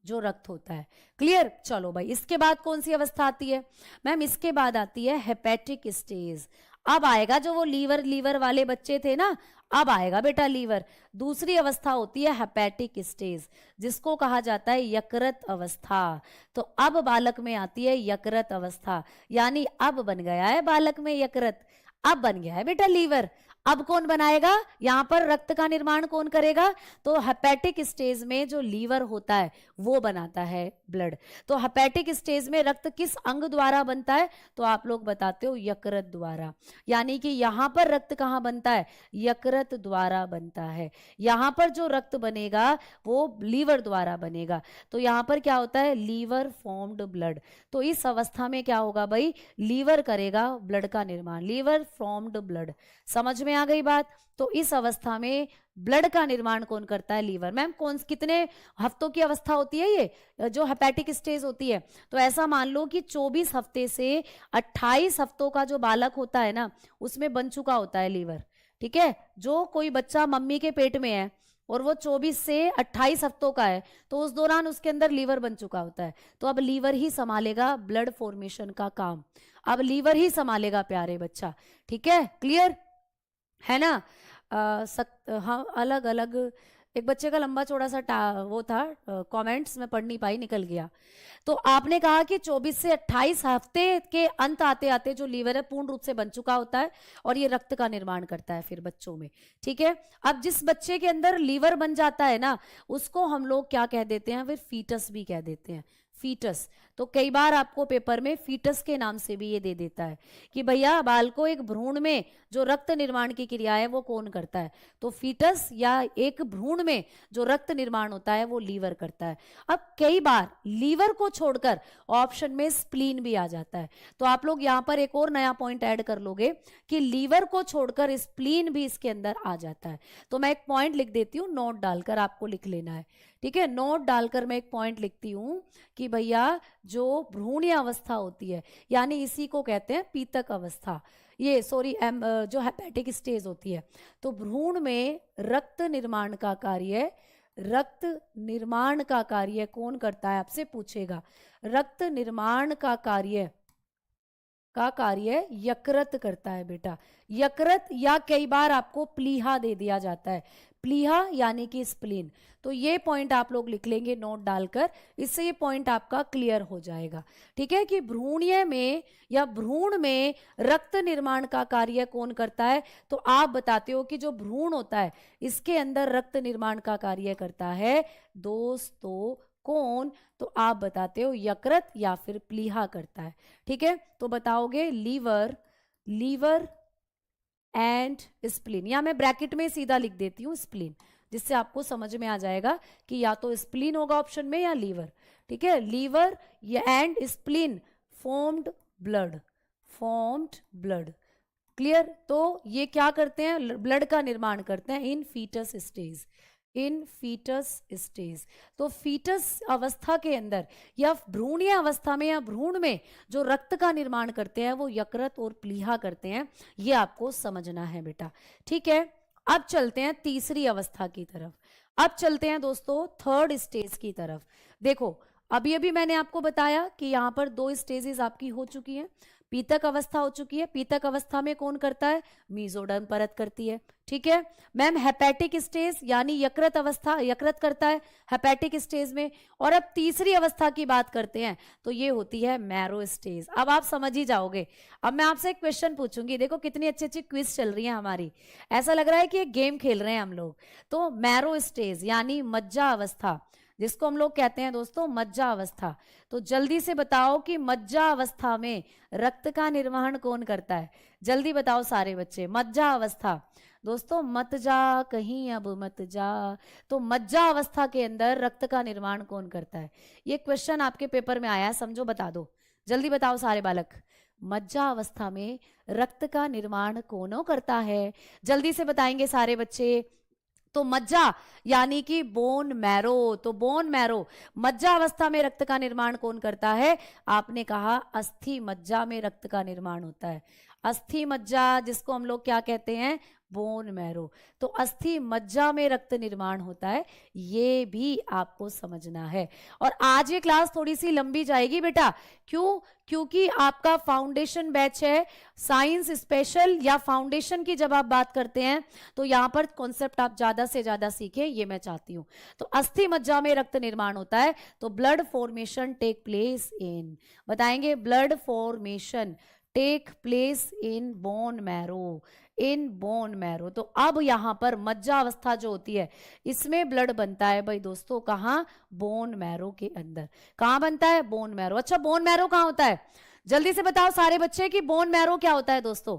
जो रक्त होता है, क्लियर। चलो भाई इसके बाद कौन सी अवस्था आती है, मैम इसके बाद आती है हेपेटिक स्टेज। अब आएगा जो वो लीवर वाले बच्चे थे ना, अब आएगा बेटा लीवर। दूसरी अवस्था होती है हेपेटिक स्टेज, जिसको कहा जाता है यकृत अवस्था। तो अब बालक में आती है यकृत अवस्था, यानी अब बन गया है बालक में यकृत, अब बन गया है बेटा लीवर, अब कौन बनाएगा, यहां पर रक्त का निर्माण कौन करेगा, तो हेपेटिक स्टेज में जो लीवर होता है वो बनाता है ब्लड। तो हेपेटिक स्टेज में रक्त किस अंग द्वारा बनता है, तो आप लोग बताते हो यकृत द्वारा। यानी कि यहां पर रक्त कहां बनता है, यकृत द्वारा बनता है। यहां पर जो रक्त बनेगा वो लीवर द्वारा बनेगा। तो यहां पर क्या होता है, लीवर फॉर्म्ड ब्लड। तो इस अवस्था में क्या होगा भाई, लीवर करेगा ब्लड का निर्माण, लीवर फॉर्म्ड ब्लड। समझ में आ गई बात। तो इस अवस्था में ब्लड का निर्माण कौन करता है, लीवर। मैम कौन कितने हफ्तों की अवस्था होती है ये जो हेपेटिक स्टेज होती है, तो ऐसा मान लो कि 24 हफ्ते से 28 हफ्तों का जो बालक होता है ना, उसमें बन चुका होता है लीवर। ठीक है, जो कोई बच्चा मम्मी के पेट में है और वो 24 से 28 हफ्तों का है, तो उस दौरान उसके अंदर लीवर बन चुका होता है। तो अब लीवर ही संभालेगा ब्लड फॉर्मेशन का काम, अब लीवर ही संभालेगा प्यारे बच्चा। ठीक है, क्लियर है ना। हाँ, अलग अलग एक बच्चे का लंबा चौड़ा सा वो था, कमेंट्स में पढ़ नहीं पाई, निकल गया। तो आपने कहा कि 24 से 28 हफ्ते के अंत आते आते जो लीवर है पूर्ण रूप से बन चुका होता है और ये रक्त का निर्माण करता है फिर बच्चों में। ठीक है, अब जिस बच्चे के अंदर लीवर बन जाता है ना, उसको हम लोग क्या कह देते हैं, फिर फीटस भी कह देते हैं, फीटस। तो कई बार आपको पेपर में फीटस के नाम से भी ये दे देता है कि भैया बालको एक भ्रूण में जो रक्त निर्माण की क्रिया है वो कौन करता है, तो फीटस या एक भ्रूण में जो रक्त निर्माण होता है वो लीवर करता है। अब कई बार लीवर को छोड़कर ऑप्शन में स्प्लीन भी आ जाता है। तो आप लोग यहां पर एक और नया पॉइंट ऐड कर लोगे कि लीवर को छोड़कर स्प्लीन भी इसके अंदर आ जाता है। तो मैं एक पॉइंट लिख देती हूँ, नोट डालकर आपको लिख लेना है। ठीक है, नोट डालकर मैं एक पॉइंट लिखती हूं कि भैया जो भ्रूणीय अवस्था होती है, यानी इसी को कहते हैं पीतक अवस्था, ये सॉरी जो हेपेटिक स्टेज होती है, तो भ्रूण में रक्त निर्माण का कार्य, रक्त निर्माण का कार्य कौन करता है, आपसे पूछेगा। रक्त निर्माण का कार्य यकृत करता है बेटा, यकृत, या कई बार आपको प्लीहा दे दिया जाता है, प्लीहा यानी कि स्प्लीन। तो ये पॉइंट आप लोग लिख लेंगे नोट डालकर, इससे ये पॉइंट आपका क्लियर हो जाएगा। ठीक है, कि भ्रूणीय में या भ्रूण में रक्त निर्माण का कार्य कौन करता है, तो आप बताते हो कि जो भ्रूण होता है इसके अंदर रक्त निर्माण का कार्य करता है दोस्तों कौन, तो आप बताते हो यकृत या फिर प्लीहा करता है। ठीक है, तो बताओगे लीवर, लीवर एंड स्प्लीन, या मैं ब्रैकेट में सीधा लिख देती हूँ स्प्लीन, जिससे आपको समझ में आ जाएगा कि या तो स्प्लीन होगा ऑप्शन में या लीवर। ठीक है, liver and spleen formed blood, formed blood, clear. तो ये क्या करते हैं, ब्लड का निर्माण करते हैं इन फीटस स्टेज, इन फीटस स्टेज। तो फीटस अवस्था के अंदर या भ्रूणीय अवस्था में या भ्रूण में जो रक्त का निर्माण करते हैं वो यकृत और प्लीहा करते हैं, ये आपको समझना है बेटा। ठीक है, अब चलते हैं तीसरी अवस्था की तरफ, अब चलते हैं दोस्तों थर्ड स्टेज की तरफ। देखो अभी अभी मैंने आपको बताया कि यहां पर 2 स्टेजेस आपकी हो चुकी हैं, पीतक अवस्था हो चुकी है, पीतक अवस्था में कौन करता है, मीजोडर्म परत करती है। ठीक है मैम, हेपेटिक स्टेज यानी यकृत अवस्था, यकृत करता है हेपेटिक स्टेज में। और अब तीसरी अवस्था की बात करते हैं तो ये होती है मैरो स्टेज। अब आप समझ ही जाओगे। अब मैं आपसे एक क्वेश्चन पूछूंगी, देखो कितनी अच्छी अच्छी क्विज चल रही है हमारी, ऐसा लग रहा है कि एक गेम खेल रहे हैं हम लोग। तो मैरो स्टेज यानी मज्जा अवस्था, जिसको हम लोग कहते हैं दोस्तों मज्जा अवस्था। तो जल्दी से बताओ कि मज्जा अवस्था में रक्त का निर्वहन कौन करता है, जल्दी बताओ सारे बच्चे। मज्जा अवस्था दोस्तों, मत जा कहीं अब मत जा, तो मज्जा अवस्था के अंदर रक्त का निर्माण कौन करता है, ये क्वेश्चन आपके पेपर में आया, समझो बता दो, जल्दी बताओ सारे बालक। मज्जा अवस्था में रक्त का निर्माण कौन करता है, जल्दी से बताएंगे सारे बच्चे। तो मज्जा यानी कि बोन मैरो, तो बोन मैरो मज्जा अवस्था में रक्त का निर्माण कौन करता है, आपने कहा अस्थि मज्जा में रक्त का निर्माण होता है। अस्थि मज्जा जिसको हम लोग क्या कहते हैं, बोन मैरो। तो अस्थि मज्जा में रक्त निर्माण होता है, ये भी आपको समझना है। और आज ये क्लास थोड़ी सी लंबी जाएगी बेटा, क्यों, क्योंकि आपका फाउंडेशन बैच है साइंस स्पेशल, या फाउंडेशन की जब आप बात करते हैं तो यहां पर कॉन्सेप्ट आप ज्यादा से ज्यादा सीखें, ये मैं चाहती हूं। तो अस्थि मज्जा में रक्त निर्माण होता है, तो blood formation take place in, बताएंगे blood formation take place in bone marrow, in bone marrow. तो अब यहाँ पर मज्जा अवस्था जो होती है इसमें ब्लड बनता है भाई दोस्तों, कहाँ? बोन मैरो के अंदर। कहाँ बनता है? Bone marrow. अच्छा, बोन मैरो कहाँ होता है? जल्दी से बताओ सारे बच्चे कि बोन मैरो क्या होता है दोस्तों,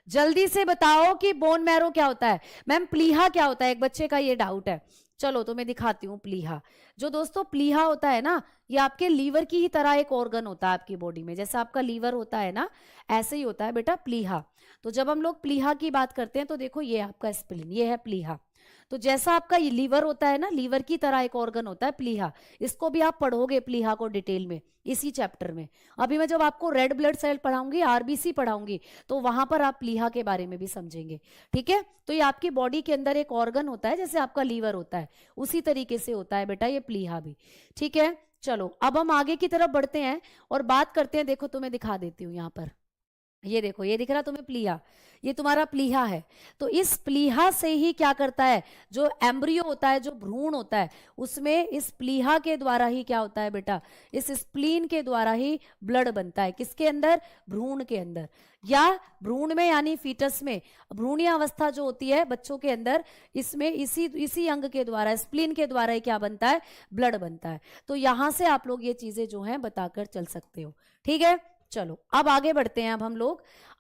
जल्दी से बताओ कि बोन मैरो क्या होता है। मैम प्लीहा क्या होता है, एक बच्चे का ये डाउट है। चलो तो मैं दिखाती हूँ प्लीहा। जो दोस्तों प्लीहा होता है ना, ये आपके लीवर की ही तरह एक ऑर्गन होता है आपकी बॉडी में, जैसे आपका लीवर होता है ना, ऐसे ही होता है बेटा प्लीहा। तो जब हम लोग प्लीहा की बात करते हैं तो देखो ये आपका स्प्लीन, ये है प्लीहा। तो जैसा आपका ये लीवर होता है ना, लीवर की तरह एक ऑर्गन होता है प्लीहा। इसको भी आप पढ़ोगे प्लीहा को डिटेल में इसी चैप्टर में। अभी मैं जब आपको रेड ब्लड सेल पढ़ाऊंगी, आरबीसी पढ़ाऊंगी, तो वहां पर आप प्लीहा के बारे में भी समझेंगे। ठीक है, तो ये आपकी बॉडी के अंदर एक ऑर्गन होता है, जैसे आपका लीवर होता है उसी तरीके से होता है बेटा ये प्लीहा भी। ठीक है, चलो अब हम आगे की तरफ बढ़ते हैं और बात करते हैं। देखो तुम्हें दिखा देती हूँ यहाँ पर, ये देखो, ये दिख रहा तुम्हें प्लीहा, ये तुम्हारा प्लीहा है। तो इस प्लीहा से ही क्या करता है, जो एम्ब्रियो होता है, जो भ्रूण होता है, उसमें इस प्लीहा के द्वारा ही क्या होता है बेटा, इस स्प्लीन के द्वारा ही ब्लड बनता है। किसके अंदर? भ्रूण के अंदर, या भ्रूण में यानी फीटस में, भ्रूणीय अवस्था जो होती है बच्चों के अंदर, इसमें इसी अंग के द्वारा, स्प्लीन के द्वारा ही क्या बनता है, ब्लड बनता है। तो यहां से आप लोग ये चीजें जो है बताकर चल सकते हो। ठीक है, चलो अब आगे बढ़ते हैं।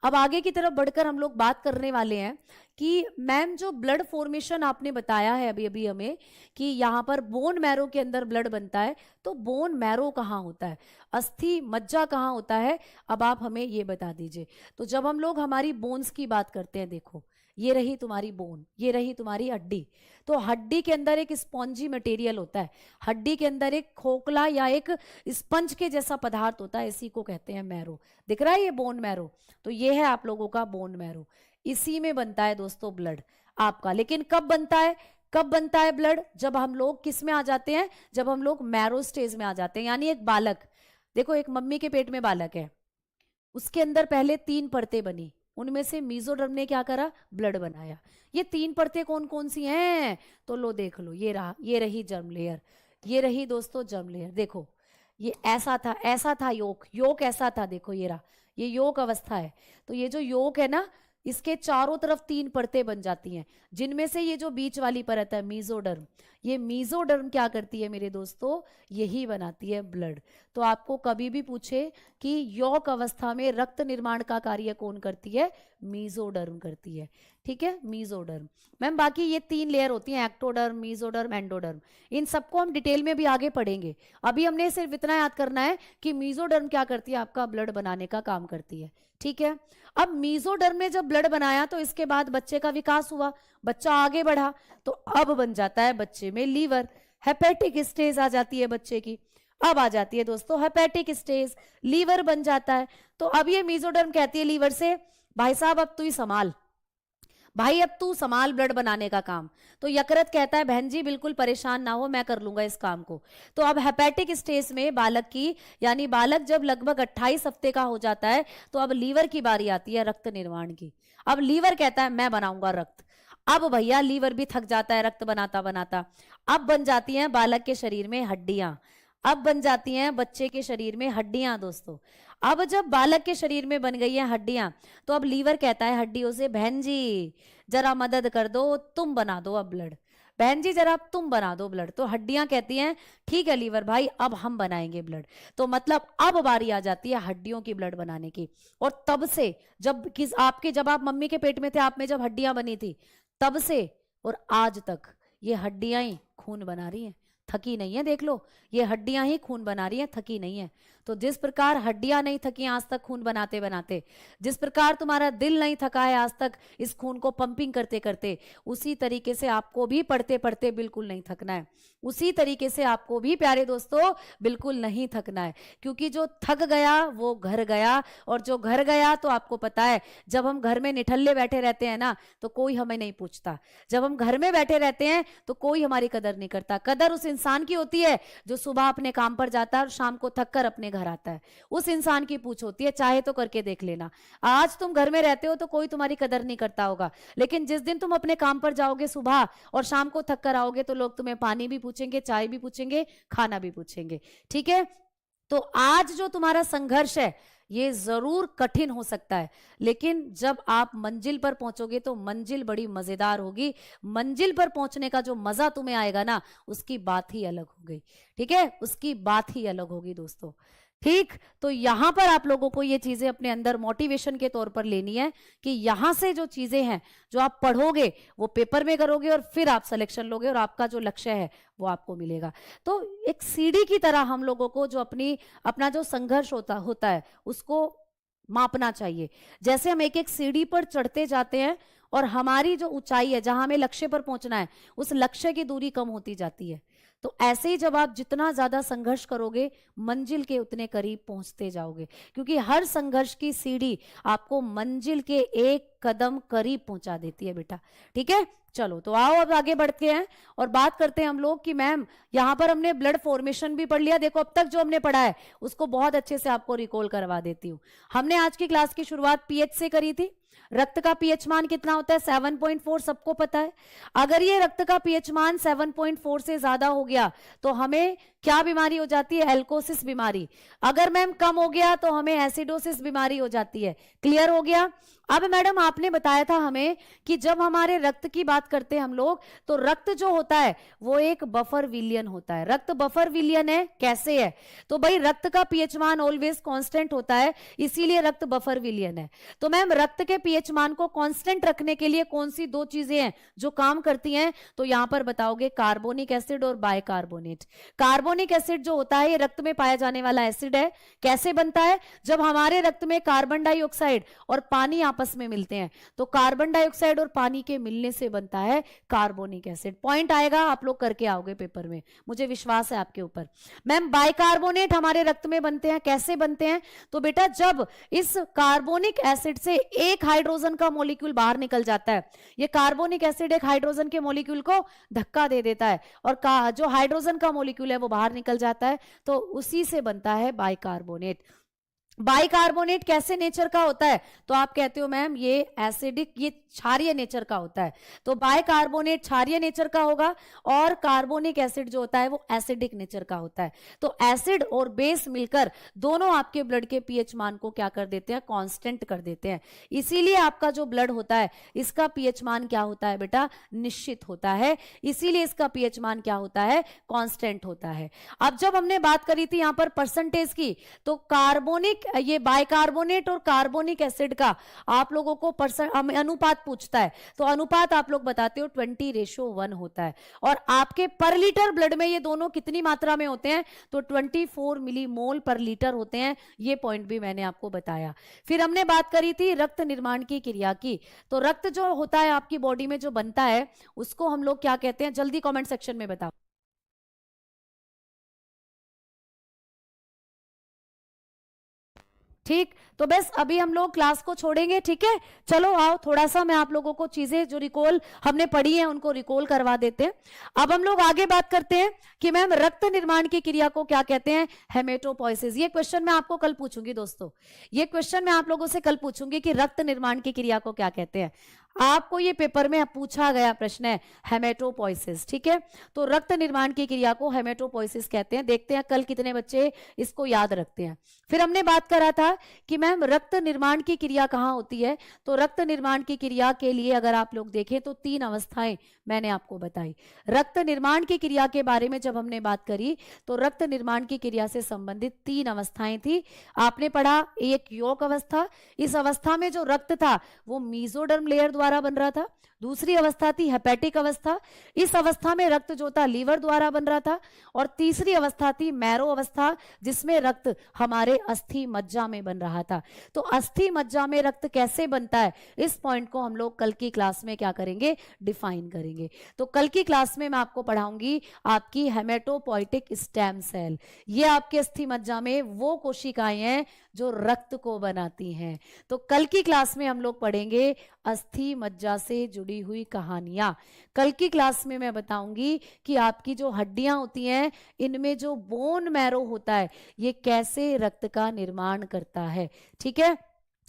अब आगे की तरफ बढ़कर हम लोग बात करने वाले हैं कि मैम जो ब्लड फॉर्मेशन आपने बताया है अभी अभी हमें, कि यहाँ पर बोन मैरो के अंदर ब्लड बनता है, तो बोन मैरो कहाँ होता है, अस्थि मज्जा कहाँ होता है, अब आप हमें ये बता दीजिए। तो जब हम लोग हमारी बोन्स की बात करते हैं, देखो ये रही तुम्हारी बोन, ये रही तुम्हारी हड्डी। तो हड्डी के अंदर एक स्पॉन्जी मटेरियल होता है, हड्डी के अंदर एक खोखला या एक स्पंज के जैसा पदार्थ होता है, इसी को कहते हैं मैरो। दिख रहा है ये बोन मैरो, तो ये है आप लोगों का बोन मैरो। इसी में बनता है दोस्तों ब्लड आपका। लेकिन कब बनता है, कब बनता है ब्लड? जब हम लोग किस में आ जाते हैं, जब हम लोग मैरो स्टेज में आ जाते हैं। यानी एक बालक, देखो एक मम्मी के पेट में बालक है, उसके अंदर पहले 3 परतें बनी, उनमें से मीजोडर्म ने क्या करा, ब्लड बनाया। ये 3 परतें कौन कौन सी हैं, तो लो देख लो, ये रही जर्म लेयर, ये रही दोस्तों जर्म लेयर। देखो ये ऐसा था योक ऐसा था, देखो ये रहा, ये योक अवस्था है। तो ये जो योक है ना, इसके चारों तरफ 3 परतें बन जाती हैं, जिनमें से ये जो बीच वाली परत है मीजोडर्म, ये मीजोडर्म क्या करती है मेरे दोस्तों, यही बनाती है ब्लड। तो आपको कभी भी पूछे कि यौक अवस्था में रक्त निर्माण का कार्य कौन करती है, मीजोडर्म करती है। ठीक है, मीजोडर्म। मैम बाकी ये 3 लेयर होती हैं, एक्टोडर्म, मीजोडर्म, एंडोडर्म, इन सबको हम डिटेल में भी आगे पढ़ेंगे। अभी हमने सिर्फ इतना याद करना है कि मीजोडर्म क्या करती है, आपका ब्लड बनाने का काम करती है। ठीक है, अब मीजोडर्म ने जब ब्लड बनाया तो इसके बाद बच्चे का विकास हुआ, बच्चा आगे बढ़ा, तो अब बन जाता है बच्चे में लीवर, हेपेटिक स्टेज आ जाती है बच्चे की। अब आ जाती है दोस्तों हेपेटिक स्टेज, लीवर बन जाता है। तो अब ये मीजोडर्म कहती है लीवर से, भाई साहब अब तू ही संभाल, भाई अब तू संभाल ब्लड बनाने का काम। तो यकृत कहता है बहन जी बिल्कुल परेशान ना हो, मैं कर लूंगा इस काम को। तो अब हेपेटिक स्टेज में बालक की, यानी बालक जब लगभग 28 हफ्ते का हो जाता है, तो अब लीवर की बारी आती है रक्त निर्माण की। अब लीवर कहता है मैं बनाऊंगा रक्त। अब भैया लीवर भी थक जाता है रक्त बनाता बनाता। अब बन जाती हैं बालक के शरीर में हड्डियां, अब बन जाती हैं बच्चे के शरीर में हड्डियां दोस्तों। अब जब बालक के शरीर में बन गई हैं हड्डियां, तो अब लीवर कहता है हड्डियों से, बहन जी जरा मदद कर दो, तुम बना दो अब ब्लड, बहन जी जरा तुम बना दो ब्लड। तो हड्डियां कहती हैं ठीक है लीवर भाई अब हम बनाएंगे ब्लड। तो मतलब अब बारी आ जाती है हड्डियों की ब्लड बनाने की। और तब से जब आप मम्मी के पेट में थे, आप में जब हड्डियां बनी थी, तब से और आज तक ये हड्डियां ही खून बना रही हैं, थकी नहीं है। देख लो ये हड्डियां ही खून बना रही हैं, थकी नहीं है। तो जिस प्रकार हड्डियां नहीं थकी आज तक खून बनाते बनाते, जिस प्रकार तुम्हारा दिल नहीं थका है आज तक इस खून को पंपिंग करते करते, उसी तरीके से आपको भी पढ़ते पढ़ते बिल्कुल नहीं थकना है। उसी तरीके से आपको भी प्यारे दोस्तों बिल्कुल नहीं थकना है, क्योंकि जो थक गया वो घर गया, और जो घर गया तो आपको पता है जब हम घर में निठल्ले बैठे रहते हैं ना, तो कोई हमें नहीं पूछता। जब हम घर में बैठे रहते हैं तो कोई हमारी कदर नहीं करता। कदर उस इंसान की होती है जो सुबह अपने काम पर जाता है और शाम को थक कर अपने घर आता है, उस इंसान की पूछ होती है। चाहे तो करके देख लेना, आज तुम घर में रहते हो तो कोई तुम्हारी कदर नहीं करता होगा, लेकिन जिस दिन तुम अपने काम पर जाओगे सुबह और शाम को थक कर आओगे, तो लोग तुम्हें पानी भी पूछेंगे, चाय भी पूछेंगे, खाना भी पूछेंगे। ठीक है, तो आज जो तुम्हारा संघर्ष है ये जरूर कठिन हो सकता है, लेकिन जब आप मंजिल पर पहुंचोगे तो मंजिल बड़ी मजेदार होगी। मंजिल पर पहुंचने का जो मजा तुम्हें आएगा ना, उसकी बात ही अलग होगी। ठीक है, उसकी बात ही अलग होगी दोस्तों। ठीक, तो यहां पर आप लोगों को ये चीजें अपने अंदर मोटिवेशन के तौर पर लेनी है कि यहां से जो चीजें हैं जो आप पढ़ोगे वो पेपर में करोगे और फिर आप सिलेक्शन लोगे और आपका जो लक्ष्य है वो आपको मिलेगा। तो एक सीढ़ी की तरह हम लोगों को जो अपना जो संघर्ष होता है उसको मापना चाहिए। जैसे हम एक एक सीढ़ी पर चढ़ते जाते हैं और हमारी जो ऊंचाई है, जहां हमें लक्ष्य पर पहुंचना है, उस लक्ष्य की दूरी कम होती जाती है। तो ऐसे ही जब आप जितना ज्यादा संघर्ष करोगे मंजिल के उतने करीब पहुंचते जाओगे, क्योंकि हर संघर्ष की सीढ़ी आपको मंजिल के एक कदम करीब पहुंचा देती है बेटा। ठीक है, चलो तो आओ अब आगे बढ़ते हैं और बात करते हैं हम लोग कि मैम यहां पर हमने ब्लड फॉर्मेशन भी पढ़ लिया। देखो अब तक जो हमने पढ़ा है उसको बहुत अच्छे से आपको रिकॉल करवा देती हूँ। हमने आज की क्लास की शुरुआत पीएच से करी थी। रक्त का पीएच मान कितना होता है? 7.4, सबको पता है। अगर ये रक्त का पीएच मान 7.4 से ज्यादा हो गया तो हमें क्या बीमारी हो जाती है? एल्कोसिस बीमारी। अगर मैम कम हो गया तो हमें एसिडोसिस बीमारी हो जाती है। क्लियर हो गया? अब मैडम आपने बताया था हमें कि जब हमारे रक्त की बात करते हैं हम लोग, तो रक्त जो होता है वो एक बफर विलियन होता है। रक्त बफर विलियन है। कैसे है? तो भाई रक्त का पीएच मान ऑलवेज कांस्टेंट होता है, इसीलिए रक्त बफर विलियन है। तो मैम रक्त के पीएच मान को कांस्टेंट रखने के लिए कौन सी दो चीजें हैं जो काम करती हैं? तो यहां पर बताओगे कार्बोनिक एसिड और बाइकार्बोनेट। कार्बोनिक एसिड जो होता है ये रक्त में पाया जाने वाला एसिड है। कैसे बनता है? जब हमारे रक्त में कार्बन डाइऑक्साइड और पानी आपस में मिलते हैं तो कार्बन डाइऑक्साइड और पानी के मिलने से बनता है कार्बोनिक एसिड। पॉइंट आएगा, आप लोग करके आओगे पेपर में, मुझे विश्वास है आपके ऊपर। मैम बाइकार्बोनेट हमारे रक्त में बनते हैं। कैसे बनते हैं? तो बेटा जब इस कार्बोनिक एसिड से एक हाइड्रोजन का मॉलिक्यूल बाहर निकल जाता है, ये कार्बोनिक एसिड एक हाइड्रोजन के मॉलिक्यूल को धक्का दे देता है और जो हाइड्रोजन का मॉलिक्यूल है वो बाहर निकल जाता है, तो उसी से बनता है बाइकार्बोनेट। बाइकार्बोनेट कैसे नेचर का होता है? तो आप कहते हो मैम ये एसिडिक, ये क्षारीय नेचर का होता है। तो बाइकार्बोनेट क्षारीय नेचर का होगा और कार्बोनिक एसिड जो होता है वो एसिडिक नेचर का होता है। तो एसिड और बेस मिलकर दोनों आपके ब्लड के पीएच मान को क्या कर देते हैं? कांस्टेंट कर देते हैं। इसीलिए आपका जो ब्लड होता है इसका पीएच मान क्या होता है बेटा? निश्चित होता है। इसीलिए इसका पीएच मान क्या होता है? कांस्टेंट होता है। अब जब हमने बात करी थी यहां पर परसेंटेज की, तो कार्बोनिक, ये बाइकार्बोनेट और कार्बोनिक एसिड का आप लोगों को अनुपात पूछता है, तो अनुपात आप लोग बताते हो 20:1 होता है। और आपके पर लीटर ब्लड में ये दोनों कितनी मात्रा में होते हैं? तो 24 मिलीमोल पर लीटर होते हैं। ये पॉइंट भी मैंने आपको बताया। फिर हमने बात करी थी रक्त निर्माण की क्रिया की। तो रक्त जो होता है आपकी बॉडी में जो बनता है उसको हम लोग क्या कहते हैं? जल्दी कमेंट सेक्शन में बताओ। ठीक, तो बस अभी हम लोग क्लास को छोड़ेंगे। ठीक है, चलो आओ थोड़ा सा मैं आप लोगों को चीजें जो रिकॉल हमने पढ़ी हैं उनको रिकॉल करवा देते हैं। अब हम लोग आगे बात करते हैं कि मैम रक्त निर्माण की क्रिया को क्या कहते हैं? हेमेटोपोइसिस। ये क्वेश्चन मैं आपको कल पूछूंगी दोस्तों, ये क्वेश्चन मैं आप लोगों से कल पूछूंगी कि रक्त निर्माण की क्रिया को क्या कहते हैं। आपको ये पेपर में पूछा गया प्रश्न है हेमेटोपोइसिस। ठीक है, तो रक्त निर्माण की क्रिया को हेमेटोपोइसिस कहते हैं। देखते हैं कल कितने बच्चे इसको याद रखते हैं। फिर हमने बात करा था कि मैम रक्त निर्माण की क्रिया कहाँ होती है? तो रक्त निर्माण की क्रिया के लिए अगर आप लोग देखें तो 3 अवस्थाएं मैंने आपको बताई। रक्त निर्माण की क्रिया के बारे में जब हमने बात करी तो रक्त निर्माण की क्रिया से संबंधित 3 अवस्थाएं थी। आपने पढ़ा एक यौक अवस्था, इस अवस्था में जो रक्त था वो मीजोडर्म लेयर द्वारा बन रहा था। दूसरी अवस्था थी हेपेटिक अवस्था, इस अवस्था में रक्त जो था लीवर द्वारा बन रहा था। और तीसरी अवस्था थी मैरो अवस्था, जिसमें रक्त हमारे अस्थि मज्जा में बन रहा था। तो अस्थि मज्जा में रक्त कैसे बनता है, इस पॉइंट को हम लोग कल की क्लास में क्या करेंगे? डिफाइन करेंगे। तो कल की क्लास में मैं आपको पढ़ाऊंगी आपकी हेमेटोपोइटिक स्टेम सेल। ये आपके अस्थि मज्जा में वो कोशिकाएं हैं जो रक्त को बनाती हैं। तो कल की क्लास में हम लोग पढ़ेंगे अस्थि मज्जा से जुड़ी हुई कहानियां। कल की क्लास में मैं बताऊंगी कि आपकी जो हड्डियां होती हैं इनमें जो बोन मैरो होता है ये कैसे रक्त का निर्माण करता है। ठीक है,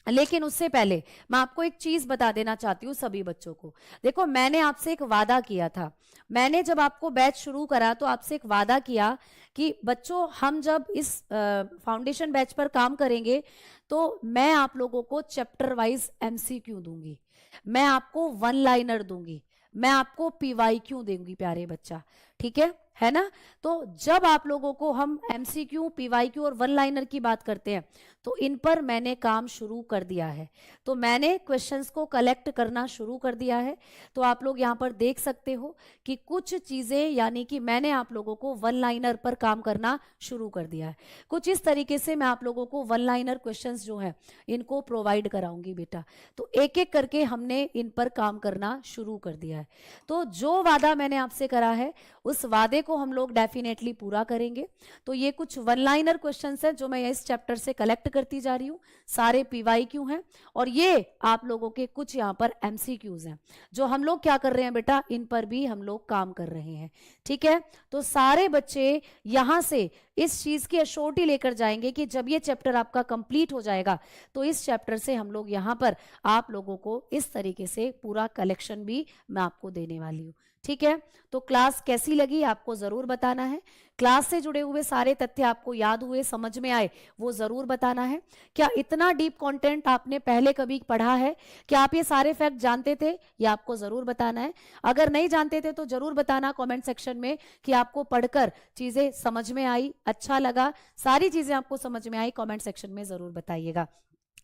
लेकिन उससे पहले मैं आपको एक चीज बता देना चाहती हूँ सभी बच्चों को। देखो, मैंने आपसे एक वादा किया था, मैंने जब आपको बैच शुरू करा तो आपसे एक वादा किया कि बच्चों हम जब इस फाउंडेशन बैच पर काम करेंगे तो मैं आप लोगों को चैप्टर वाइज एमसीक्यू दूंगी, मैं आपको वन लाइनर दूंगी, मैं आपको पीवाईक्यू दूंगी प्यारे बच्चा, ठीक है ना। तो जब आप लोगों को हम एमसीक्यू, पीवाईक्यू और वन लाइनर की बात करते हैं तो इन पर मैंने काम शुरू कर दिया है। तो मैंने क्वेश्चंस को कलेक्ट करना शुरू कर दिया है। तो आप लोग यहाँ पर देख सकते हो कि कुछ चीजें, यानी कि मैंने आप लोगों को वन लाइनर पर काम करना शुरू कर दिया है। कुछ इस तरीके से मैं आप लोगों को वन लाइनर क्वेश्चंस जो है इनको प्रोवाइड कराऊंगी बेटा। तो एक एक करके हमने इन पर काम करना शुरू कर दिया है। तो जो वादा मैंने आपसे करा है उस वादे को हम लोग डेफिनेटली पूरा करेंगे। तो ये कुछ वन लाइनर क्वेश्चंस हैं जो मैं इस चैप्टर से कलेक्ट करती जा रही हूँ, सारे पीवाईक्यू हैं और ये आप लोगों के कुछ यहाँ पर एमसीक्यूज हैं जो हम लोग क्या कर रहे हैं बेटा, इन पर भी हम लोग काम कर रहे हैं, ठीक है। तो सारे बच्चे यहां से इस चीज की अश्योरिटी लेकर जाएंगे कि जब ये चैप्टर आपका कंप्लीट हो जाएगा तो इस चैप्टर से हम लोग यहाँ पर आप लोगों को इस तरीके से पूरा कलेक्शन भी मैं आपको देने वाली हूँ, ठीक है। तो क्लास कैसी लगी आपको जरूर बताना है। क्लास से जुड़े हुए सारे तथ्य आपको याद हुए, समझ में आए, वो जरूर बताना है। क्या इतना डीप कंटेंट आपने पहले कभी पढ़ा है? क्या आप ये सारे फैक्ट जानते थे? ये आपको जरूर बताना है। अगर नहीं जानते थे तो जरूर बताना कमेंट सेक्शन में कि आपको पढ़कर चीजें समझ में आई, अच्छा लगा, सारी चीजें आपको समझ में आई, कमेंट सेक्शन में जरूर बताइएगा।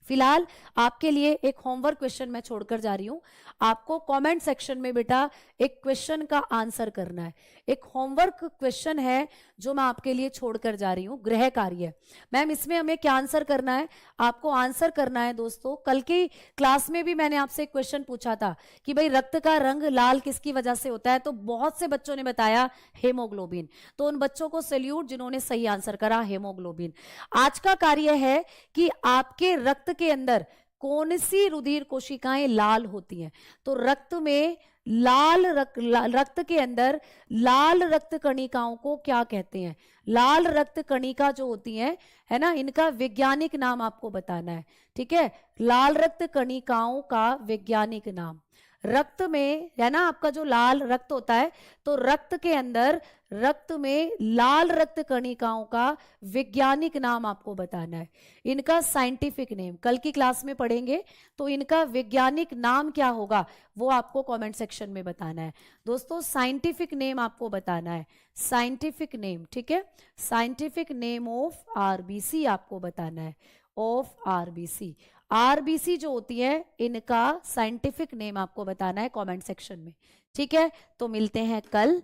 फिलहाल आपके लिए एक होमवर्क क्वेश्चन मैं छोड़कर जा रही हूं। आपको कमेंट सेक्शन में बेटा एक क्वेश्चन का आंसर करना है। एक होमवर्क क्वेश्चन है जो मैं आपके लिए छोड़कर जा रही हूं, गृह कार्य। मैम इसमें हमें क्या आंसर करना है? आपको आंसर करना है दोस्तों, कल की क्लास में भी मैंने आपसे एक क्वेश्चन पूछा था कि भाई रक्त का रंग लाल किसकी वजह से होता है, तो बहुत से बच्चों ने बताया हेमोग्लोबिन। तो उन बच्चों को सैल्यूट जिन्होंने सही आंसर करा हेमोग्लोबिन। आज का कार्य है कि आपके रक्त के अंदर कौन सी रुधिर कोशिकाएं लाल होती हैं। तो रक्त में रक्त के अंदर लाल रक्त कणिकाओं को क्या कहते हैं? लाल रक्त कणिका जो होती हैं, है ना, इनका वैज्ञानिक नाम आपको बताना है, ठीक है। लाल रक्त कणिकाओं का वैज्ञानिक नाम, रक्त में है ना आपका जो लाल रक्त होता है, तो रक्त के अंदर रक्त में लाल रक्त कणिकाओं का वैज्ञानिक नाम आपको बताना है। इनका साइंटिफिक नेम कल की क्लास में पढ़ेंगे, तो इनका वैज्ञानिक नाम क्या होगा वो आपको कमेंट सेक्शन में बताना है दोस्तों। साइंटिफिक नेम आपको बताना है, साइंटिफिक नेम, ठीक है। साइंटिफिक नेम ऑफ आरबीसी आपको बताना है, ऑफ आरबीसी। आरबीसी जो होती है इनका साइंटिफिक नेम आपको बताना है कमेंट सेक्शन में, ठीक है। तो मिलते हैं कल,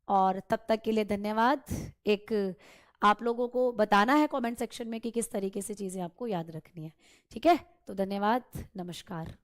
और तब तक के लिए धन्यवाद। एक आप लोगों को बताना है कमेंट सेक्शन में कि किस तरीके से चीजें आपको याद रखनी है, ठीक है। तो धन्यवाद, नमस्कार।